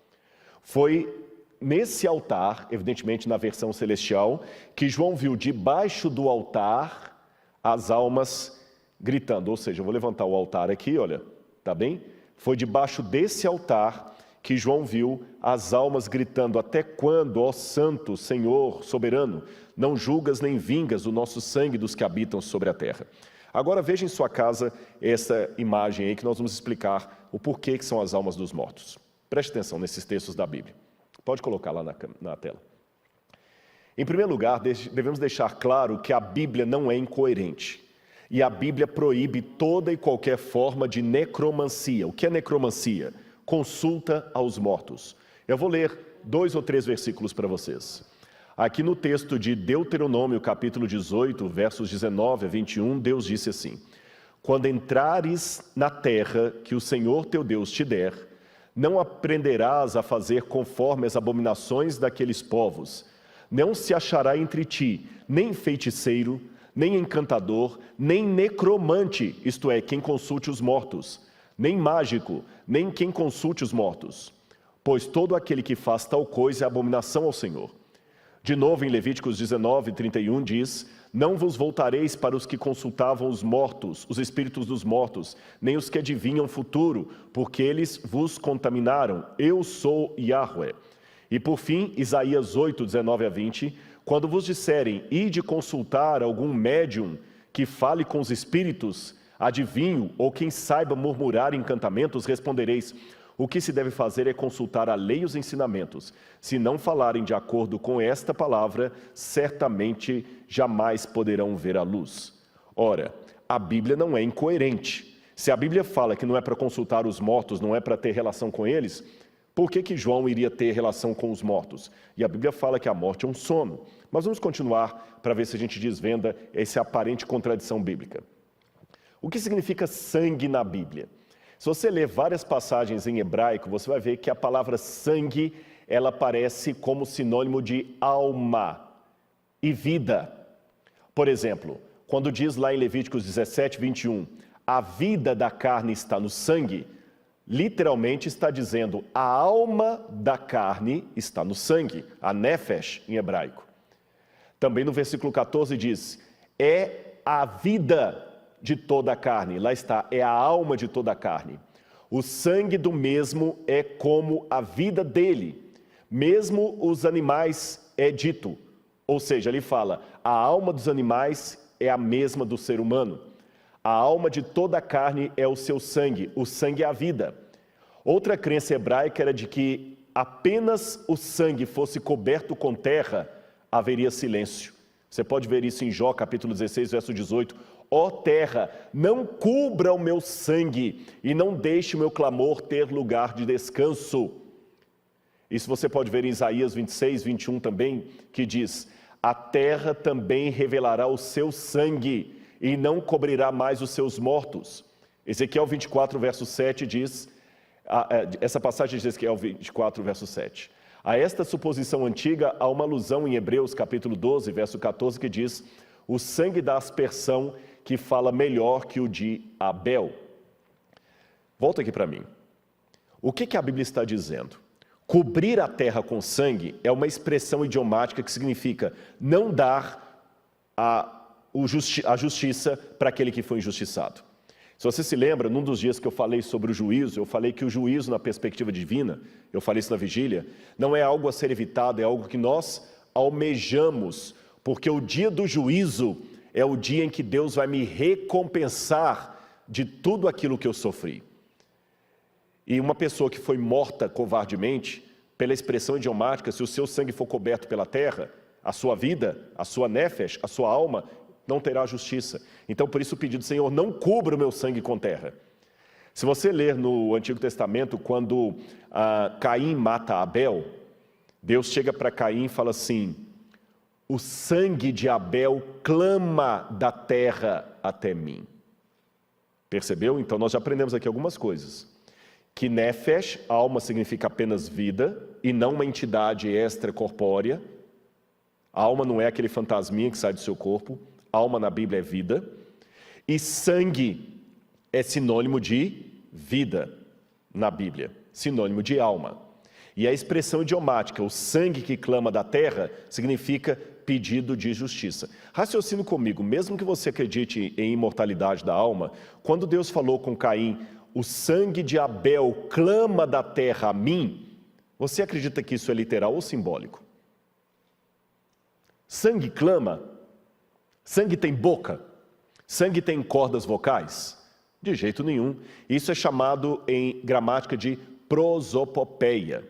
Foi nesse altar, evidentemente na versão celestial, que João viu debaixo do altar as almas gritando. Ou seja, eu vou levantar o altar aqui, olha, tá bem? Foi debaixo desse altar que João viu as almas gritando, até quando, ó Santo, Senhor, soberano, não julgas nem vingas o nosso sangue dos que habitam sobre a terra. Agora veja em sua casa essa imagem aí que nós vamos explicar o porquê que são as almas dos mortos. Preste atenção nesses textos da Bíblia. Pode colocar lá na tela. Em primeiro lugar, devemos deixar claro que a Bíblia não é incoerente. E a Bíblia proíbe toda e qualquer forma de necromancia. O que é necromancia? Consulta aos mortos. Eu vou ler 2 ou 3 versículos para vocês. Aqui no texto de Deuteronômio, capítulo 18, versos 19 a 21, Deus disse assim: quando entrares na terra que o Senhor teu Deus te der, não aprenderás a fazer conforme as abominações daqueles povos. Não se achará entre ti nem feiticeiro, nem encantador, nem necromante, isto é, quem consulte os mortos, nem mágico, nem quem consulte os mortos. Pois todo aquele que faz tal coisa é abominação ao Senhor. De novo, em Levíticos 19, 31, diz: não vos voltareis para os que consultavam os mortos, os espíritos dos mortos, nem os que adivinham o futuro, porque eles vos contaminaram. Eu sou Yahweh. E por fim, Isaías 8, 19 a 20, quando vos disserem, ide consultar algum médium que fale com os espíritos, adivinho, ou quem saiba murmurar encantamentos, respondereis: o que se deve fazer é consultar a lei e os ensinamentos. Se não falarem de acordo com esta palavra, certamente jamais poderão ver a luz. Ora, a Bíblia não é incoerente. Se a Bíblia fala que não é para consultar os mortos, não é para ter relação com eles, por que João iria ter relação com os mortos? E a Bíblia fala que a morte é um sono. Mas vamos continuar para ver se a gente desvenda essa aparente contradição bíblica. O que significa sangue na Bíblia? Se você ler várias passagens em hebraico, você vai ver que a palavra sangue ela aparece como sinônimo de alma e vida. Por exemplo, quando diz lá em Levíticos 17, 21, a vida da carne está no sangue, literalmente está dizendo a alma da carne está no sangue, a nefesh em hebraico. Também no versículo 14 diz, é a vida de toda a carne, lá está, é a alma de toda a carne. O sangue do mesmo é como a vida dele, mesmo os animais é dito. Ou seja, ele fala, a alma dos animais é a mesma do ser humano. A alma de toda a carne é o seu sangue, o sangue é a vida. Outra crença hebraica era de que apenas o sangue fosse coberto com terra, haveria silêncio. Você pode ver isso em Jó, capítulo 16, verso 18. Ó terra, não cubra o meu sangue e não deixe o meu clamor ter lugar de descanso. Isso você pode ver em Isaías 26, 21 também, que diz, a terra também revelará o seu sangue e não cobrirá mais os seus mortos. Ezequiel 24, verso 7 diz, essa passagem de Ezequiel 24, verso 7. A esta suposição antiga há uma alusão em Hebreus capítulo 12, verso 14, que diz, o sangue da aspersão que fala melhor que o de Abel. Volta aqui para mim. O que a Bíblia está dizendo? Cobrir a terra com sangue é uma expressão idiomática que significa não dar a justiça para aquele que foi injustiçado. Se você se lembra, num dos dias que eu falei sobre o juízo, eu falei que o juízo na perspectiva divina, eu falei isso na vigília, não é algo a ser evitado, é algo que nós almejamos, porque o dia do juízo é o dia em que Deus vai me recompensar de tudo aquilo que eu sofri. E uma pessoa que foi morta covardemente, pela expressão idiomática, se o seu sangue for coberto pela terra, a sua vida, a sua nefesh, a sua alma, não terá justiça. Então, por isso o pedido, Senhor, não cubra o meu sangue com terra. Se você ler no Antigo Testamento, quando Caim mata Abel, Deus chega para Caim e fala assim, o sangue de Abel clama da terra até mim. Percebeu? Então, nós já aprendemos aqui algumas coisas. Que nefesh, alma, significa apenas vida, e não uma entidade extracorpórea. A alma não é aquele fantasminha que sai do seu corpo. Alma na Bíblia é vida. E sangue é sinônimo de vida na Bíblia, sinônimo de alma. E a expressão idiomática, o sangue que clama da terra, significa pedido de justiça. Raciocine comigo, mesmo que você acredite em imortalidade da alma, quando Deus falou com Caim, o sangue de Abel clama da terra a mim, você acredita que isso é literal ou simbólico? Sangue clama? Sangue tem boca? Sangue tem cordas vocais? De jeito nenhum. Isso é chamado em gramática de prosopopeia.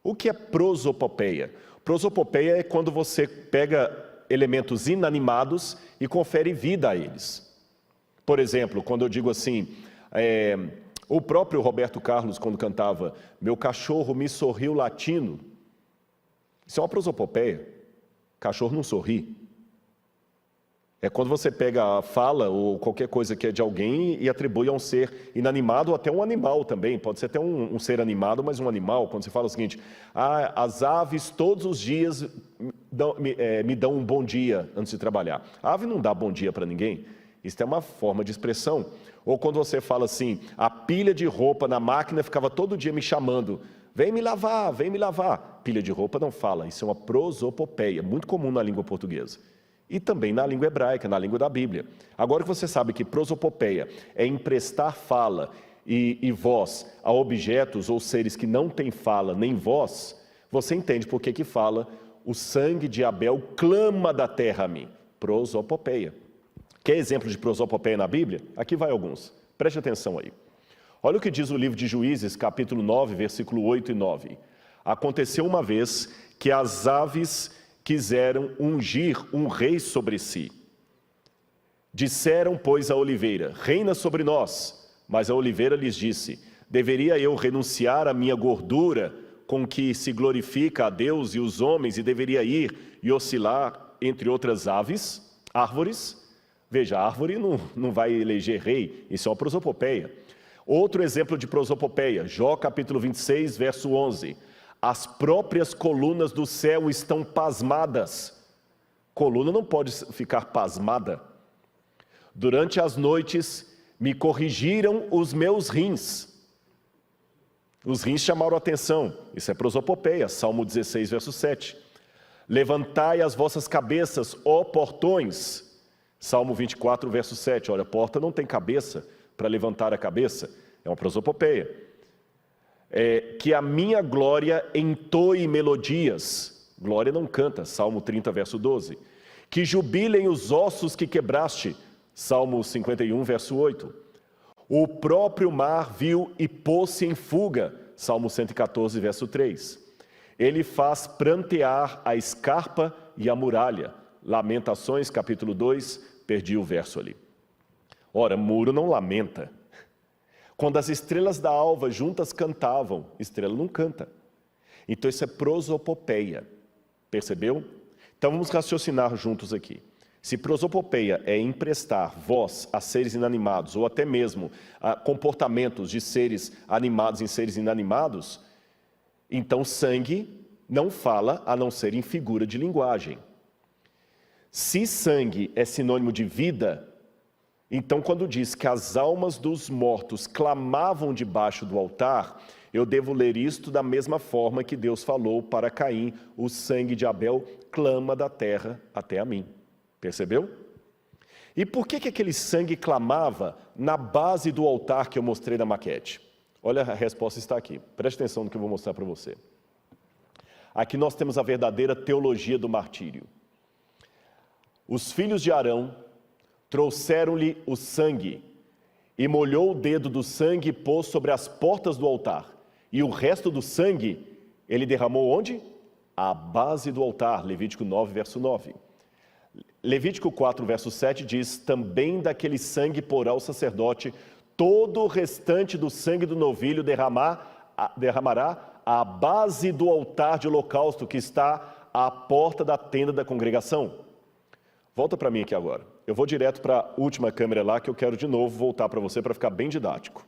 O que é prosopopeia? Prosopopeia é quando você pega elementos inanimados e confere vida a eles. Por exemplo, quando eu digo assim, o próprio Roberto Carlos, quando cantava, meu cachorro me sorriu latindo, isso é uma prosopopeia. Cachorro não sorri. É quando você pega a fala ou qualquer coisa que é de alguém e atribui a um ser inanimado ou até um animal também. Pode ser até um ser animado, mas um animal. Quando você fala o seguinte, as aves todos os dias me dão um bom dia antes de trabalhar. A ave não dá bom dia para ninguém. Isso é uma forma de expressão. Ou quando você fala assim, a pilha de roupa na máquina ficava todo dia me chamando. Vem me lavar, vem me lavar. Pilha de roupa não fala. Isso é uma prosopopeia, muito comum na língua portuguesa. E também na língua hebraica, na língua da Bíblia. Agora que você sabe que prosopopeia é emprestar fala e voz a objetos ou seres que não têm fala nem voz, você entende por que fala o sangue de Abel clama da terra a mim. Prosopopeia. Quer exemplo de prosopopeia na Bíblia? Aqui vai alguns. Preste atenção aí. Olha o que diz o livro de Juízes, capítulo 9, versículo 8 e 9. Aconteceu uma vez que as aves quiseram ungir um rei sobre si. Disseram, pois, a oliveira, reina sobre nós. Mas a oliveira lhes disse, deveria eu renunciar à minha gordura com que se glorifica a Deus e os homens e deveria ir e oscilar entre outras árvores? Veja, a árvore não vai eleger rei, isso é uma prosopopeia. Outro exemplo de prosopopeia, Jó capítulo 26, verso 11. As próprias colunas do céu estão pasmadas. Coluna não pode ficar pasmada. Durante as noites me corrigiram os meus rins. Os rins chamaram a atenção. Isso é prosopopeia, Salmo 16, verso 7. Levantai as vossas cabeças, ó portões. Salmo 24, verso 7. Olha, a porta não tem cabeça para levantar a cabeça. É uma prosopopeia. Que a minha glória entoe melodias. Glória não canta. Salmo 30, verso 12. Que jubilem os ossos que quebraste. Salmo 51, verso 8. O próprio mar viu e pôs-se em fuga. Salmo 114, verso 3. Ele faz prantear a escarpa e a muralha. Lamentações, capítulo 2, perdi o verso ali. Ora, muro não lamenta. Quando as estrelas da alva juntas cantavam, estrela não canta. Então isso é prosopopeia. Percebeu? Então vamos raciocinar juntos aqui. Se prosopopeia é emprestar voz a seres inanimados, ou até mesmo a comportamentos de seres animados em seres inanimados, então sangue não fala a não ser em figura de linguagem. Se sangue é sinônimo de vida, então quando diz que as almas dos mortos clamavam debaixo do altar, eu devo ler isto da mesma forma que Deus falou para Caim: o sangue de Abel clama da terra até a mim. Percebeu? E por que aquele sangue clamava na base do altar que eu mostrei na maquete? Olha, a resposta está aqui. Preste atenção no que eu vou mostrar para você. Aqui nós temos a verdadeira teologia do martírio. Os filhos de Arão trouxeram-lhe o sangue e molhou o dedo do sangue e pôs sobre as portas do altar. E o resto do sangue ele derramou onde? À base do altar. Levítico 9, verso 9. Levítico 4, verso 7 diz: também daquele sangue porá o sacerdote todo o restante do sangue do novilho derramará à base do altar de holocausto que está à porta da tenda da congregação. Volta para mim aqui agora. Eu vou direto para a última câmera lá, que eu quero de novo voltar para você para ficar bem didático.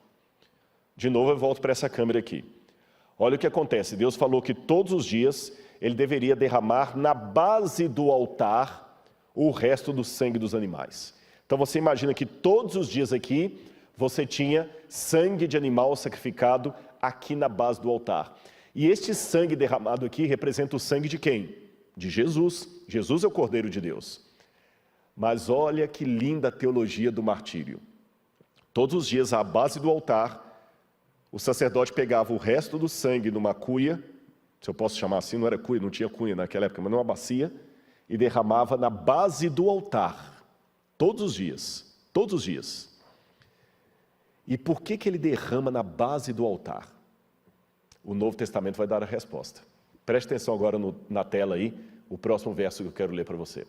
De novo eu volto para essa câmera aqui. Olha o que acontece. Deus falou que todos os dias ele deveria derramar na base do altar o resto do sangue dos animais. Então você imagina que todos os dias aqui você tinha sangue de animal sacrificado aqui na base do altar. E este sangue derramado aqui representa o sangue de quem? De Jesus. Jesus é o Cordeiro de Deus. Mas olha que linda a teologia do martírio. Todos os dias, à base do altar, o sacerdote pegava o resto do sangue numa cuia, se eu posso chamar assim, não era cuia, não tinha cuia naquela época, mas numa bacia, e derramava na base do altar, todos os dias, todos os dias. E por que ele derrama na base do altar? O Novo Testamento vai dar a resposta. Preste atenção agora na tela aí, o próximo verso que eu quero ler para você.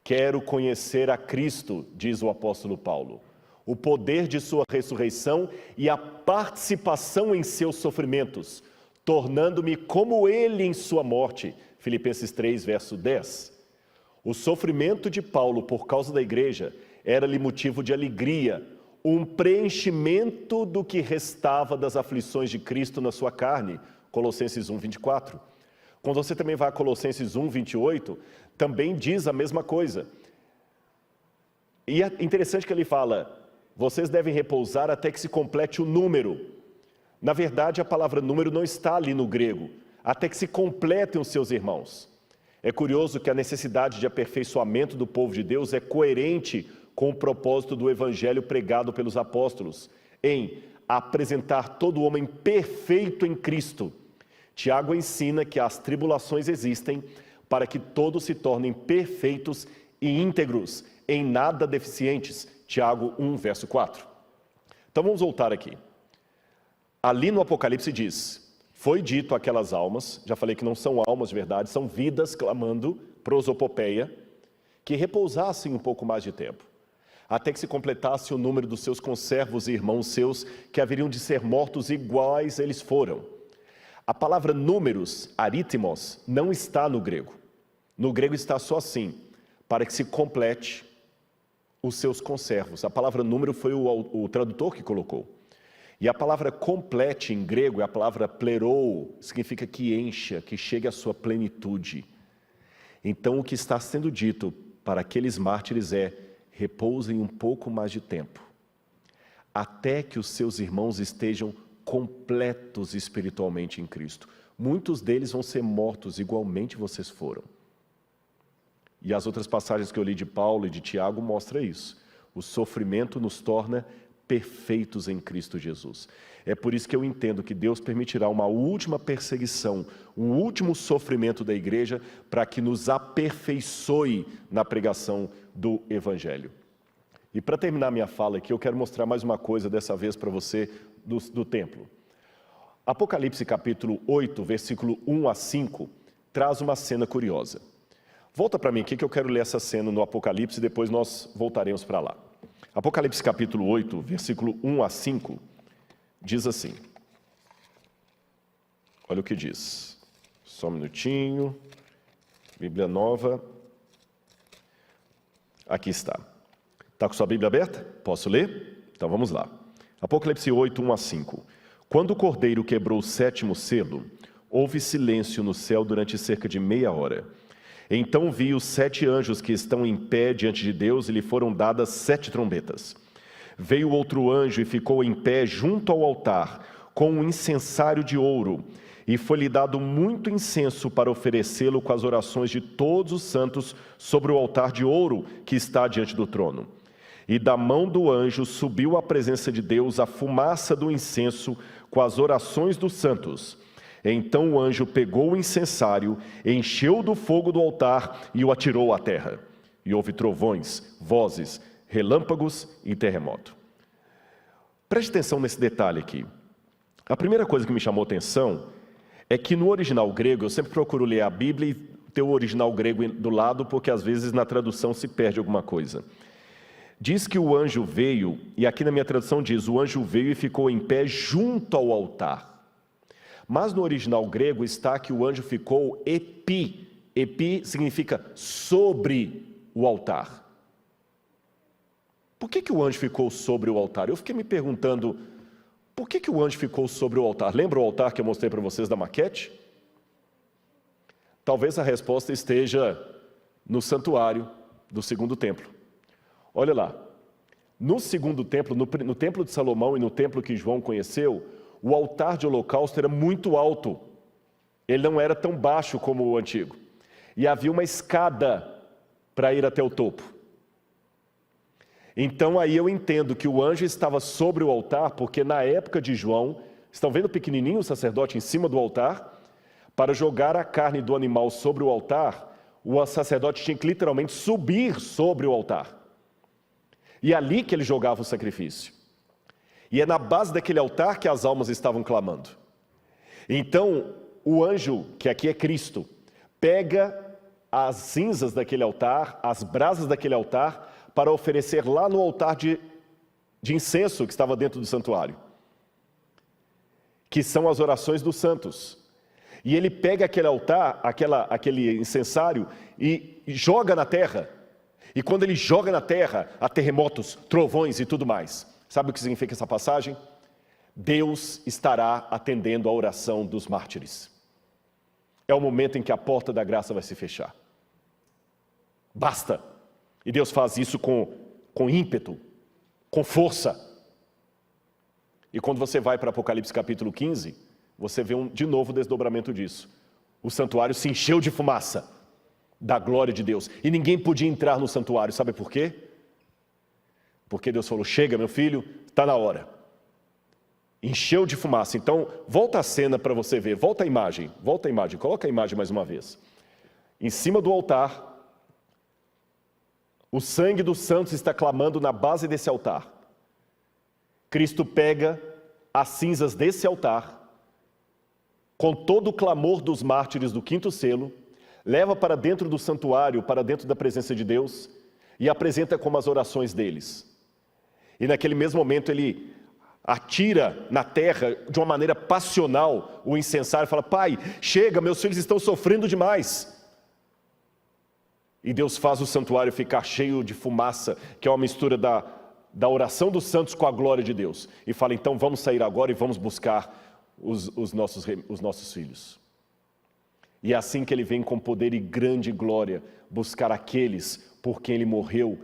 Quero conhecer a Cristo, diz o apóstolo Paulo, o poder de sua ressurreição e a participação em seus sofrimentos, tornando-me como ele em sua morte. Filipenses 3, verso 10. O sofrimento de Paulo por causa da igreja era-lhe motivo de alegria, um preenchimento do que restava das aflições de Cristo na sua carne. Colossenses 1, 24. Quando você também vai a Colossenses 1, 28, também diz a mesma coisa. E é interessante que ele fala: vocês devem repousar até que se complete o número. Na verdade, a palavra número não está ali no grego. Até que se completem os seus irmãos. É curioso que a necessidade de aperfeiçoamento do povo de Deus é coerente com o propósito do evangelho pregado pelos apóstolos, em apresentar todo homem perfeito em Cristo. Tiago ensina que as tribulações existem para que todos se tornem perfeitos e íntegros, em nada deficientes. Tiago 1, verso 4. Então vamos voltar aqui. Ali no Apocalipse diz: foi dito àquelas almas, já falei que não são almas de verdade, são vidas clamando, prosopopeia, que repousassem um pouco mais de tempo, até que se completasse o número dos seus conservos e irmãos seus, que haveriam de ser mortos iguais eles foram. A palavra números, arítimos, não está no grego. No grego está só assim, para que se complete os seus conservos. A palavra número foi o tradutor que colocou. E a palavra complete em grego é a palavra plerou, significa que encha, que chegue à sua plenitude. Então o que está sendo dito para aqueles mártires é: repousem um pouco mais de tempo, até que os seus irmãos estejam completos espiritualmente em Cristo. Muitos deles vão ser mortos, igualmente vocês foram. E as outras passagens que eu li de Paulo e de Tiago mostram isso. O sofrimento nos torna perfeitos em Cristo Jesus. É por isso que eu entendo que Deus permitirá uma última perseguição, um último sofrimento da igreja, para que nos aperfeiçoe na pregação do Evangelho. E para terminar minha fala aqui, eu quero mostrar mais uma coisa dessa vez para você do templo. Apocalipse capítulo 8, versículo 1 a 5, traz uma cena curiosa. Volta para mim aqui que eu quero ler essa cena no Apocalipse e depois nós voltaremos para lá. Apocalipse capítulo 8, versículo 1 a 5, diz assim. Olha o que diz. Só um minutinho. Bíblia nova. Aqui está. Está com sua Bíblia aberta? Posso ler? Então vamos lá. Apocalipse 8, 1 a 5. Quando o cordeiro quebrou o 7º selo, houve silêncio no céu durante cerca de meia hora. Então vi os 7 anjos que estão em pé diante de Deus e lhe foram dadas 7 trombetas. Veio outro anjo e ficou em pé junto ao altar, com um incensário de ouro, e foi-lhe dado muito incenso para oferecê-lo com as orações de todos os santos sobre o altar de ouro que está diante do trono. E da mão do anjo subiu à presença de Deus a fumaça do incenso com as orações dos santos. Então o anjo pegou o incensário, encheu do fogo do altar e o atirou à terra. E houve trovões, vozes, relâmpagos e terremoto. Preste atenção nesse detalhe aqui. A primeira coisa que me chamou a atenção é que no original grego, eu sempre procuro ler a Bíblia e ter o original grego do lado, porque às vezes na tradução se perde alguma coisa. Diz que o anjo veio, e aqui na minha tradução diz, o anjo veio e ficou em pé junto ao altar. Mas no original grego está que o anjo ficou epi. Epi significa sobre o altar. Por que o anjo ficou sobre o altar? Eu fiquei me perguntando, por que o anjo ficou sobre o altar? Lembra o altar que eu mostrei para vocês da maquete? Talvez a resposta esteja no santuário do segundo templo. Olha lá, no segundo templo, no templo de Salomão e no templo que João conheceu, o altar de holocausto era muito alto. Ele não era tão baixo como o antigo. E havia uma escada para ir até o topo. Então aí eu entendo que o anjo estava sobre o altar, porque na época de João, estão vendo pequenininho o sacerdote em cima do altar? Para jogar a carne do animal sobre o altar, o sacerdote tinha que literalmente subir sobre o altar. E é ali que ele jogava o sacrifício. E é na base daquele altar que as almas estavam clamando. Então, o anjo, que aqui é Cristo, pega as cinzas daquele altar, as brasas daquele altar, para oferecer lá no altar de incenso que estava dentro do santuário, que são as orações dos santos. E ele pega aquele altar, aquele incensário, e joga na terra. E quando ele joga na terra, há terremotos, trovões e tudo mais. Sabe o que significa essa passagem? Deus estará atendendo a oração dos mártires. É o momento em que a porta da graça vai se fechar. Basta! E Deus faz isso com ímpeto, com força. E quando você vai para Apocalipse capítulo 15, você vê de novo o desdobramento disso. O santuário se encheu de fumaça da glória de Deus. E ninguém podia entrar no santuário. Sabe por quê? Porque Deus falou, chega meu filho, está na hora. Encheu de fumaça. Então, volta a cena para você ver. Volta a imagem, coloca a imagem mais uma vez. Em cima do altar, o sangue dos santos está clamando na base desse altar. Cristo pega as cinzas desse altar, com todo o clamor dos mártires do 5º selo, leva para dentro do santuário, para dentro da presença de Deus, e apresenta como as orações deles. E naquele mesmo momento ele atira na terra de uma maneira passional o incensário e fala, Pai, chega, meus filhos estão sofrendo demais. E Deus faz o santuário ficar cheio de fumaça, que é uma mistura da oração dos santos com a glória de Deus. E fala, então vamos sair agora e vamos buscar os nossos filhos. E é assim que ele vem com poder e grande glória buscar aqueles por quem ele morreu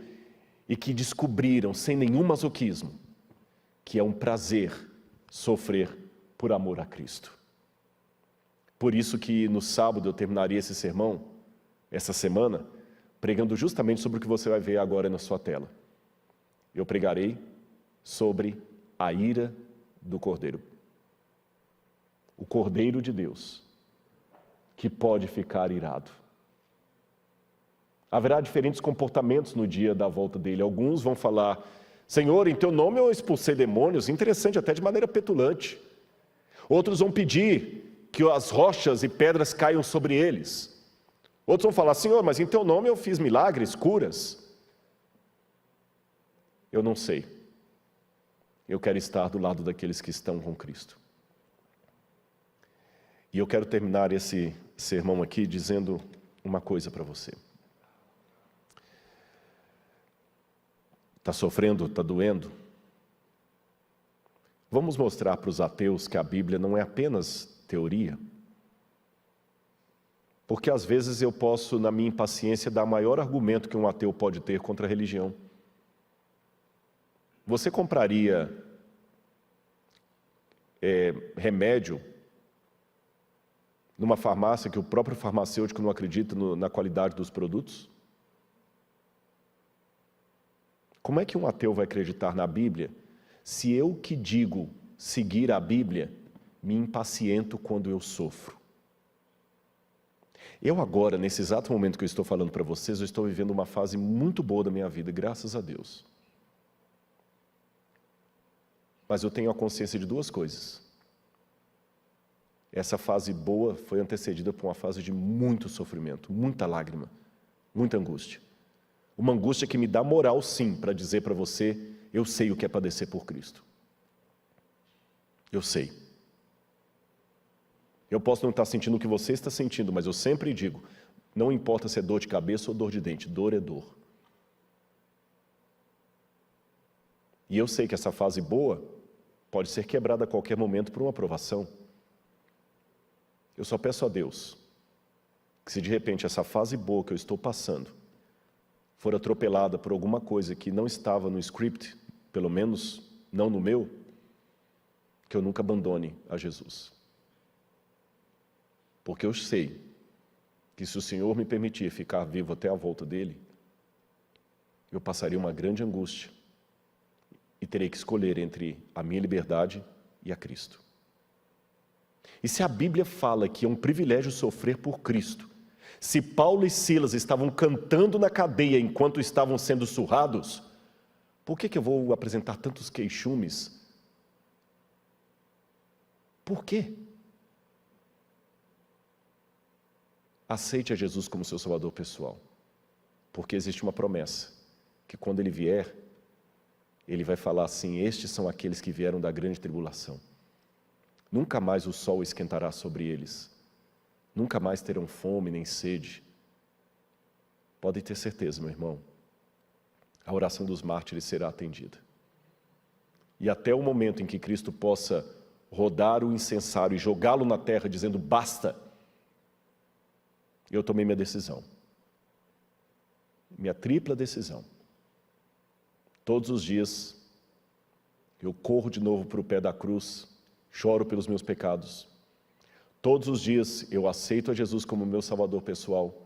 e que descobriram, sem nenhum masoquismo, que é um prazer sofrer por amor a Cristo. Por isso que no sábado eu terminaria esse sermão, essa semana, pregando justamente sobre o que você vai ver agora na sua tela. Eu pregarei sobre a ira do Cordeiro. O Cordeiro de Deus, que pode ficar irado. Haverá diferentes comportamentos no dia da volta dele. Alguns vão falar, Senhor, em teu nome eu expulsei demônios, interessante, até de maneira petulante. Outros vão pedir que as rochas e pedras caiam sobre eles. Outros vão falar, Senhor, mas em teu nome eu fiz milagres, curas. Eu não sei. Eu quero estar do lado daqueles que estão com Cristo. E eu quero terminar esse sermão aqui dizendo uma coisa para você. Está sofrendo, está doendo? Vamos mostrar para os ateus que a Bíblia não é apenas teoria. Porque às vezes eu posso, na minha impaciência, dar o maior argumento que um ateu pode ter contra a religião. Você compraria remédio numa farmácia que o próprio farmacêutico não acredita na qualidade dos produtos? Como é que um ateu vai acreditar na Bíblia se eu que digo seguir a Bíblia me impaciento quando eu sofro? Eu agora, nesse exato momento que eu estou falando para vocês, eu estou vivendo uma fase muito boa da minha vida, graças a Deus. Mas eu tenho a consciência de duas coisas. Essa fase boa foi antecedida por uma fase de muito sofrimento, muita lágrima, muita angústia. Uma angústia que me dá moral, sim, para dizer para você, eu sei o que é padecer por Cristo. Eu sei. Eu posso não estar sentindo o que você está sentindo, mas eu sempre digo, não importa se é dor de cabeça ou dor de dente, dor é dor. E eu sei que essa fase boa pode ser quebrada a qualquer momento por uma provação. Eu só peço a Deus que se de repente essa fase boa que eu estou passando for atropelada por alguma coisa que não estava no script, pelo menos não no meu, que eu nunca abandone a Jesus. Porque eu sei que se o Senhor me permitir ficar vivo até a volta dele, eu passaria uma grande angústia e terei que escolher entre a minha liberdade e a Cristo. E se a Bíblia fala que é um privilégio sofrer por Cristo, se Paulo e Silas estavam cantando na cadeia enquanto estavam sendo surrados, por que eu vou apresentar tantos queixumes? Por quê? Aceite a Jesus como seu Salvador pessoal, porque existe uma promessa, que quando Ele vier, Ele vai falar assim, estes são aqueles que vieram da grande tribulação. Nunca mais o sol esquentará sobre eles, nunca mais terão fome nem sede. Podem ter certeza, meu irmão, a oração dos mártires será atendida. E até o momento em que Cristo possa rodar o incensário e jogá-lo na terra dizendo, basta, eu tomei minha decisão. Minha tripla decisão. Todos os dias, eu corro de novo para o pé da cruz, choro pelos meus pecados. Todos os dias, eu aceito a Jesus como meu Salvador pessoal.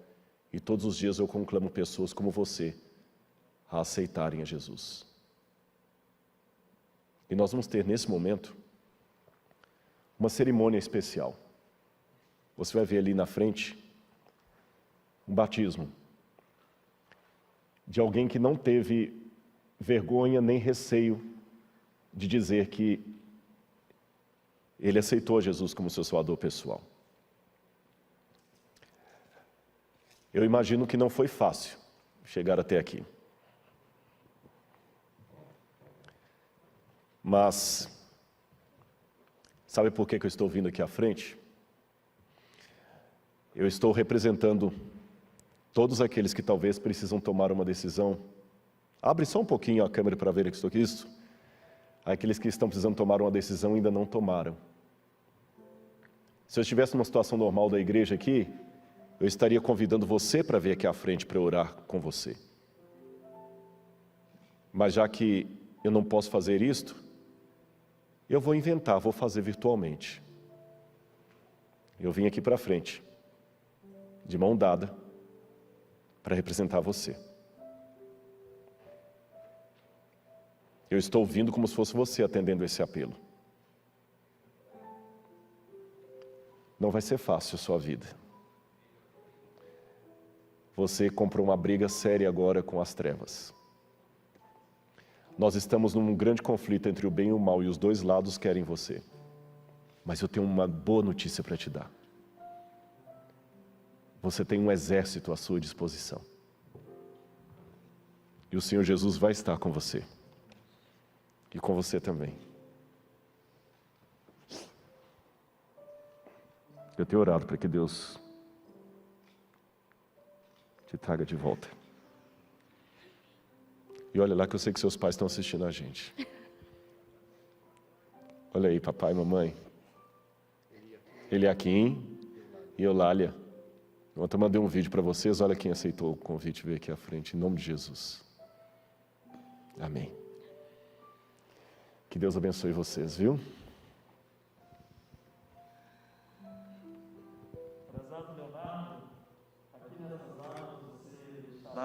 E todos os dias eu conclamo pessoas como você a aceitarem a Jesus. E nós vamos ter nesse momento uma cerimônia especial. Você vai ver ali na frente um batismo de alguém que não teve vergonha nem receio de dizer que ele aceitou a Jesus como seu Salvador pessoal. Eu imagino que não foi fácil chegar até aqui. Mas, sabe por que eu estou vindo aqui à frente? Eu estou representando todos aqueles que talvez precisam tomar uma decisão Abre só um pouquinho a câmera para ver isso. Aqueles que estão precisando tomar uma decisão ainda não tomaram. Se eu estivesse numa situação normal da igreja aqui, eu estaria convidando você para vir aqui à frente para orar com você. Mas já que eu não posso fazer isto, eu vou inventar, vou fazer virtualmente. Eu vim aqui para frente, de mão dada, para representar você. Eu estou ouvindo como se fosse você atendendo esse apelo. Não vai ser fácil a sua vida. Você comprou uma briga séria agora com as trevas. Nós estamos num grande conflito entre o bem e o mal, e os dois lados querem você. Mas eu tenho uma boa notícia para te dar. Você tem um exército à sua disposição. E o Senhor Jesus vai estar com você. E com você também. Eu tenho orado para que Deus te traga de volta. E olha lá que eu sei que seus pais estão assistindo a gente. Olha aí, papai e mamãe. Eliakim e Eulália. Ontem eu mandei um vídeo para vocês. Olha quem aceitou o convite, veio aqui à frente, em nome de Jesus. Amém. Que Deus abençoe vocês, viu? Prezado Leonardo, aqui nessas águas você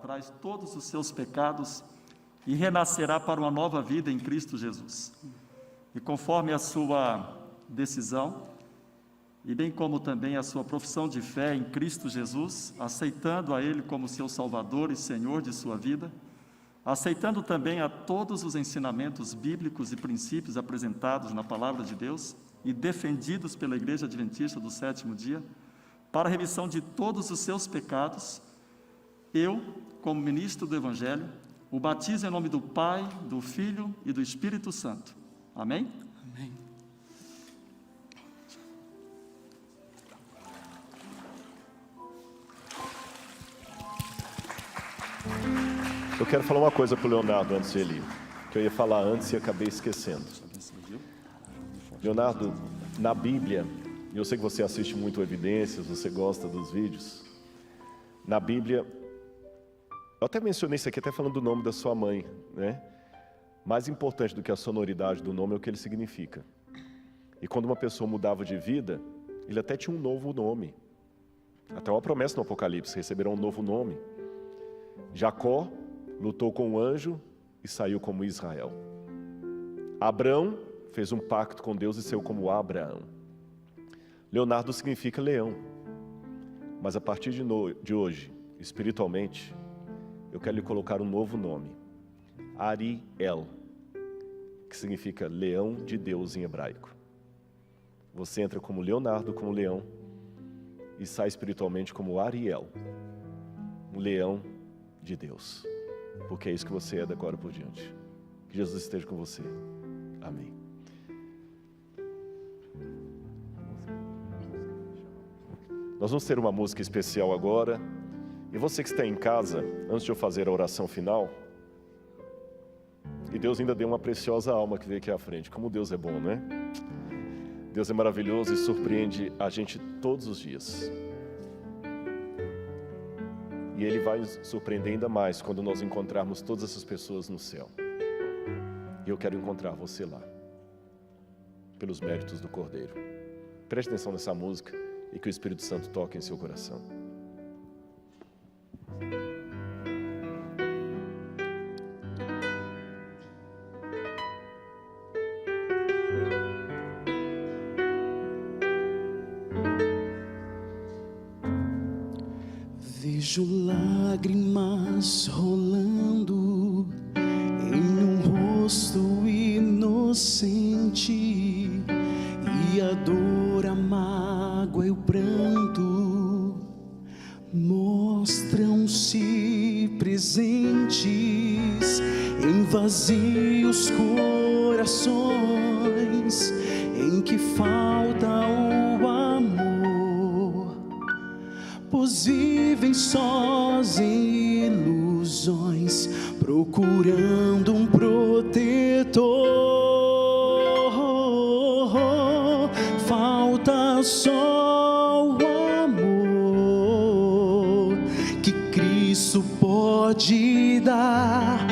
traz todos os seus pecados e renascerá para uma nova vida em Cristo Jesus. E conforme a sua decisão, e bem como também a sua profissão de fé em Cristo Jesus, aceitando a Ele como seu Salvador e Senhor de sua vida, aceitando também a todos os ensinamentos bíblicos e princípios apresentados na Palavra de Deus e defendidos pela Igreja Adventista do Sétimo Dia, para a remissão de todos os seus pecados, eu, como ministro do Evangelho, o batizo em nome do Pai, do Filho e do Espírito Santo. Amém? Amém. Eu quero falar uma coisa para o Leonardo antes de ele ir, que eu ia falar antes e acabei esquecendo. Leonardo, na Bíblia, e eu sei que você assiste muito Evidências, você gosta dos vídeos. Na Bíblia, eu até mencionei isso aqui, até falando do nome da sua mãe, né? Mais importante do que a sonoridade do nome é o que ele significa. E quando uma pessoa mudava de vida, ele até tinha um novo nome. Até uma promessa no Apocalipse, receberá um novo nome. Jacó lutou com o anjo e saiu como Israel. Abrão fez um pacto com Deus e saiu como Abraão. Leonardo significa leão. Mas a partir de hoje, espiritualmente, eu quero lhe colocar um novo nome. Ariel, que significa leão de Deus em hebraico. Você entra como Leonardo, como leão, e sai espiritualmente como Ariel, um leão de Deus. Porque é isso que você é da agora por diante. Que Jesus esteja com você. Amém. Nós vamos ter uma música especial agora. E você que está em casa, antes de eu fazer a oração final, e Deus ainda deu uma preciosa alma que veio aqui à frente. Como Deus é bom, né? Deus é maravilhoso e surpreende a gente todos os dias. E Ele vai nos surpreender ainda mais quando nós encontrarmos todas essas pessoas no céu. E eu quero encontrar você lá, pelos méritos do Cordeiro. Preste atenção nessa música e que o Espírito Santo toque em seu coração. Vejo lágrimas rolando em um rosto inocente, e a dor, a mágoa e o pranto mostram-se presentes em vazios corações em que falta o amor, pois vivem sós em ilusões, procurando um protetor, falta só o amor que Cristo pode dar.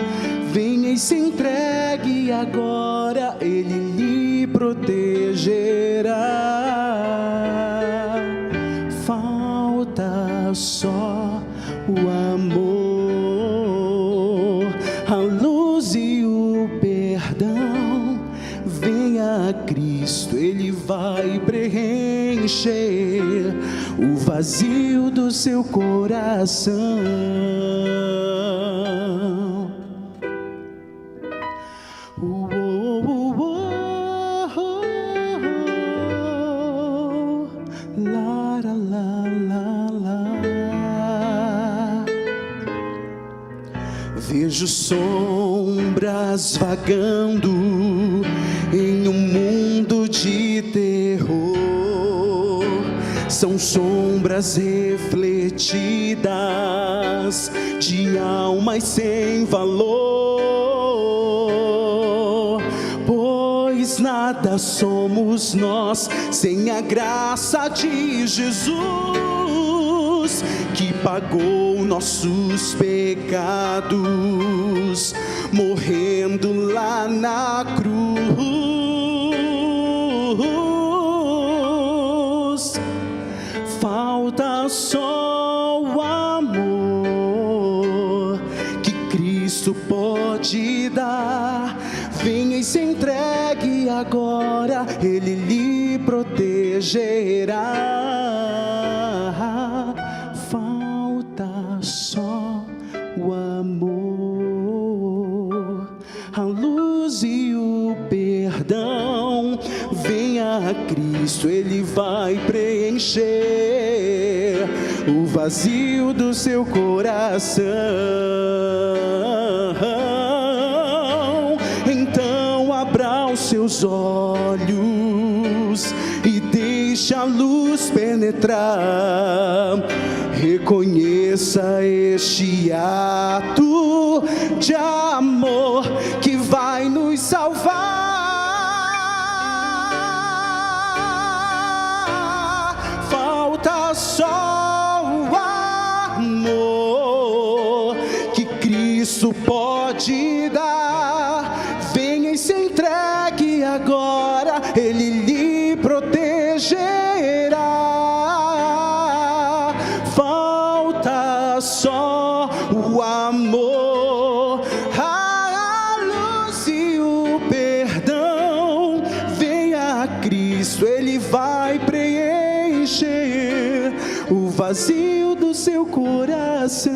Venha e se entregue agora, Ele lhe protegerá. Falta só o amor, a luz e o perdão. Venha a Cristo, Ele vai preencher o vazio do seu coração. Vejo sombras vagando em um mundo de terror. São sombras refletidas de almas sem valor, pois nada somos nós sem a graça de Jesus, que pagou nossos pecados, morrendo lá na cruz. Falta só o amor que Cristo pode dar. Venha e se entregue agora, Ele lhe protegerá. Falta só o amor, a luz e o perdão. Venha a Cristo, Ele vai preencher o vazio do seu coração. Então abra os seus olhos e deixe a luz penetrar. Reconheça este ato de amor que vai nos salvar. Falta só o amor que Cristo pode dar. Venha e se entregue agora, Ele lhe protegerá. Falta só o amor, a luz e o perdão. Venha a Cristo, Ele vai preencher o vazio do seu coração.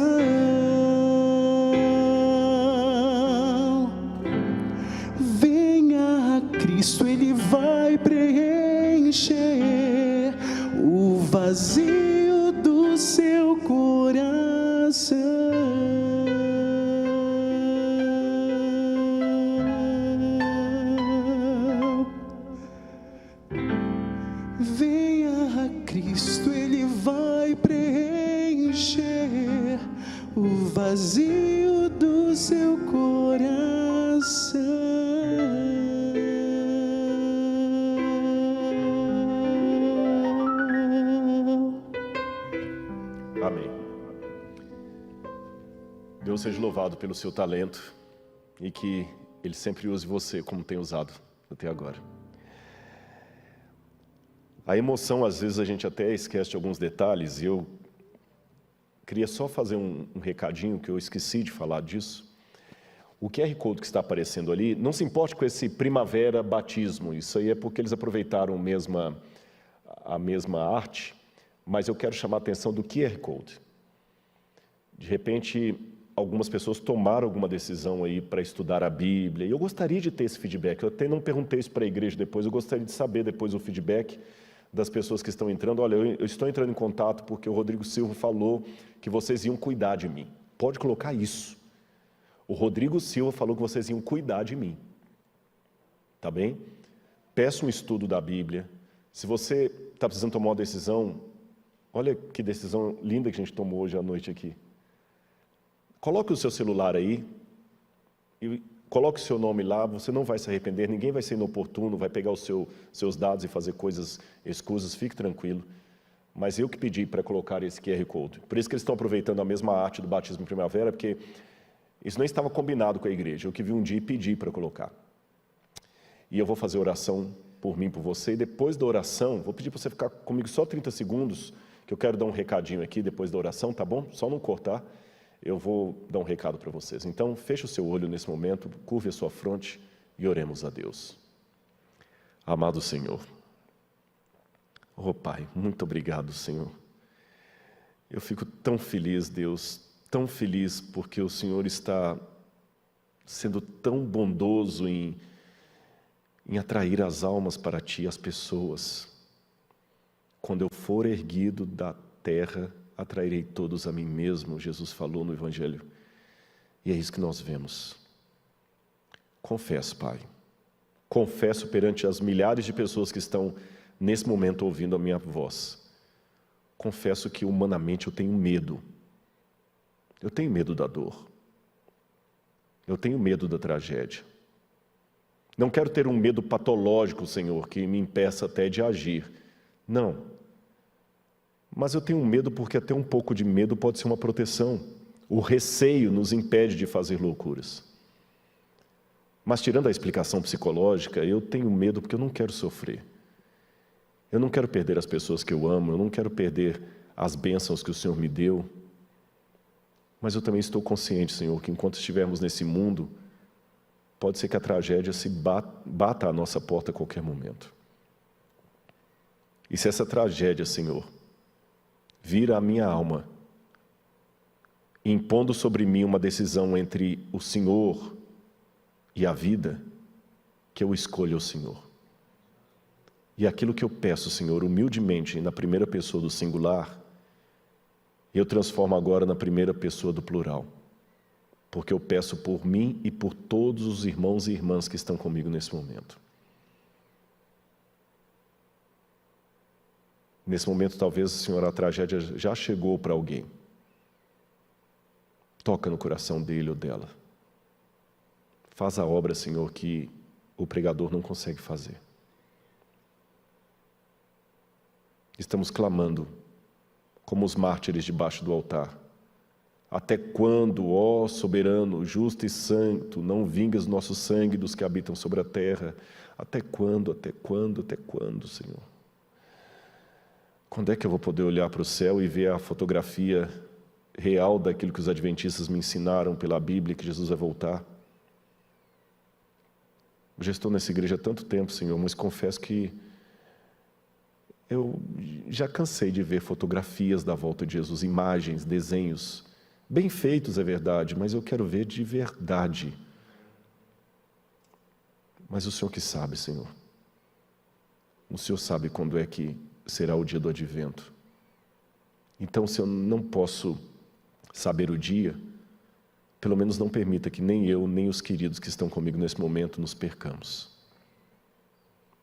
Venha a Cristo, Ele vai preencher o vazio do seu coração. Venha a Cristo, Ele vai preencher o vazio do seu coração. Amém. Deus seja louvado pelo seu talento e que Ele sempre use você como tem usado até agora. A emoção, às vezes, a gente até esquece de alguns detalhes, e eu queria só fazer um recadinho, que eu esqueci de falar disso. O QR Code que está aparecendo ali, não se importe com esse Primavera Batismo, isso aí é porque eles aproveitaram a mesma arte, mas eu quero chamar a atenção do QR Code. De repente, algumas pessoas tomaram alguma decisão aí para estudar a Bíblia, e eu gostaria de ter esse feedback. Eu até não perguntei isso para a igreja depois, eu gostaria de saber depois o feedback das pessoas que estão entrando. Olha, eu estou entrando em contato porque o Rodrigo Silva falou que vocês iam cuidar de mim. Pode colocar isso. O Rodrigo Silva falou que vocês iam cuidar de mim. Tá bem? Peça um estudo da Bíblia. Se você está precisando tomar uma decisão, olha que decisão linda que a gente tomou hoje à noite aqui. Coloque o seu celular aí e coloque o seu nome lá, você não vai se arrepender, ninguém vai ser inoportuno, vai pegar os seus dados e fazer coisas escusas, fique tranquilo. Mas eu que pedi para colocar esse QR Code. Por isso que eles estão aproveitando a mesma arte do batismo em primavera, porque isso não estava combinado com a igreja. Eu que vi um dia e pedi para colocar. E eu vou fazer oração por mim, por você, e depois da oração, vou pedir para você ficar comigo só 30 segundos, que eu quero dar um recadinho aqui depois da oração, tá bom? Só não cortar, eu vou dar um recado para vocês. Então, feche o seu olho nesse momento, curve a sua fronte e oremos a Deus. Amado Senhor, oh Pai, muito obrigado, Senhor. Eu fico tão feliz, Deus, tão feliz porque o Senhor está sendo tão bondoso em atrair as almas para Ti, as pessoas. Quando eu for erguido da terra, atrairei todos a mim mesmo, Jesus falou no Evangelho. E é isso que nós vemos. Confesso, Pai, confesso perante as milhares de pessoas que estão nesse momento ouvindo a minha voz. Confesso que humanamente eu tenho medo. Eu tenho medo da dor. Eu tenho medo da tragédia. Não quero ter um medo patológico, Senhor, que me impeça até de agir. Não. Mas eu tenho medo porque até um pouco de medo pode ser uma proteção. O receio nos impede de fazer loucuras. Mas tirando a explicação psicológica, eu tenho medo porque eu não quero sofrer. Eu não quero perder as pessoas que eu amo, eu não quero perder as bênçãos que o Senhor me deu. Mas eu também estou consciente, Senhor, que enquanto estivermos nesse mundo, pode ser que a tragédia se bata à nossa porta a qualquer momento. E se essa tragédia, Senhor, vira a minha alma, impondo sobre mim uma decisão entre o Senhor e a vida, que eu escolha o Senhor. E aquilo que eu peço, Senhor, humildemente, na primeira pessoa do singular, eu transformo agora na primeira pessoa do plural. Porque eu peço por mim e por todos os irmãos e irmãs que estão comigo nesse momento. Nesse momento, talvez, Senhor, a tragédia já chegou para alguém. Toca no coração dele ou dela. Faz a obra, Senhor, que o pregador não consegue fazer. Estamos clamando, como os mártires debaixo do altar. Até quando, ó soberano, justo e santo, não vingas nosso sangue dos que habitam sobre a terra? Até quando, até quando, até quando, Senhor? Quando é que eu vou poder olhar para o céu e ver a fotografia real daquilo que os adventistas me ensinaram pela Bíblia, que Jesus vai voltar? Eu já estou nessa igreja há tanto tempo, Senhor, mas confesso que eu já cansei de ver fotografias da volta de Jesus, imagens, desenhos, bem feitos, é verdade, mas eu quero ver de verdade. Mas o Senhor que sabe, Senhor. O Senhor sabe quando é que será o dia do advento. Então, se eu não posso saber o dia, pelo menos não permita que nem eu, nem os queridos que estão comigo nesse momento nos percamos.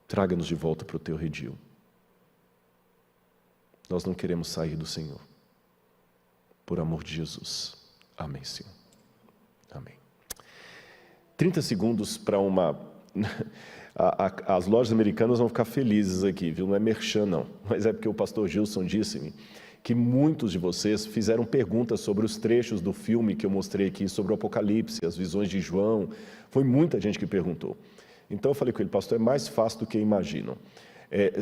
Traga-nos de volta para o Teu redil. Nós não queremos sair do Senhor. Por amor de Jesus. Amém, Senhor. Amém. 30 segundos para uma... As lojas americanas vão ficar felizes aqui, viu? Não é merchan, não. Mas é porque o pastor Gilson disse-me que muitos de vocês fizeram perguntas sobre os trechos do filme que eu mostrei aqui, sobre o Apocalipse, as visões de João. Foi muita gente que perguntou. Então eu falei com ele, pastor, é mais fácil do que imaginam.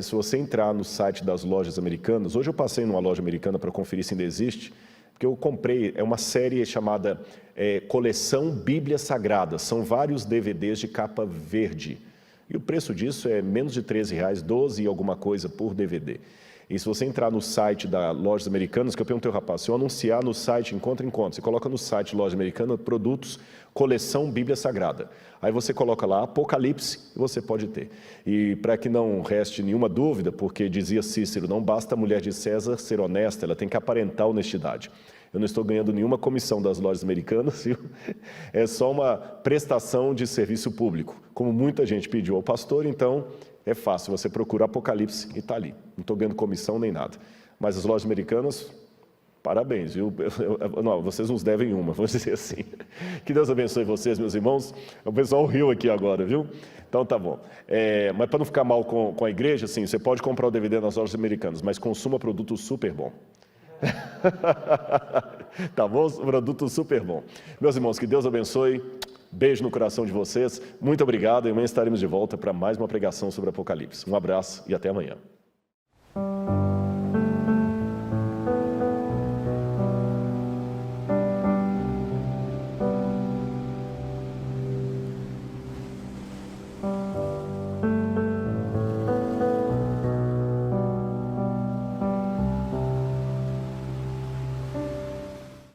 Se você entrar no site das lojas americanas, hoje eu passei numa loja americana para conferir se ainda existe, porque eu comprei, é uma série chamada Coleção Bíblia Sagrada, são vários DVDs de capa verde, e o preço disso é menos de R$13, 12 e alguma coisa por DVD. E se você entrar no site da Lojas Americanas, que eu perguntei ao rapaz, se eu anunciar no site Encontro, você coloca no site Loja Americana, produtos, coleção Bíblia Sagrada. Aí você coloca lá Apocalipse e você pode ter. E para que não reste nenhuma dúvida, porque dizia Cícero, não basta a mulher de César ser honesta, ela tem que aparentar honestidade. Eu não estou ganhando nenhuma comissão das lojas americanas, viu? É só uma prestação de serviço público. Como muita gente pediu ao pastor, então é fácil, você procura Apocalipse e está ali. Não estou ganhando comissão nem nada. Mas as lojas americanas, Parabéns, viu? Não, vocês nos devem uma, vamos dizer assim. Que Deus abençoe vocês, meus irmãos. O pessoal riu aqui agora, viu? Então tá bom. Mas para não ficar mal com a igreja, assim, você pode comprar o DVD nas lojas americanas, mas consuma produto super bom. Tá bom? Produto super bom. Meus irmãos, que Deus abençoe. Beijo no coração de vocês. Muito obrigado. E amanhã estaremos de volta para mais uma pregação sobre Apocalipse. Um abraço e até amanhã.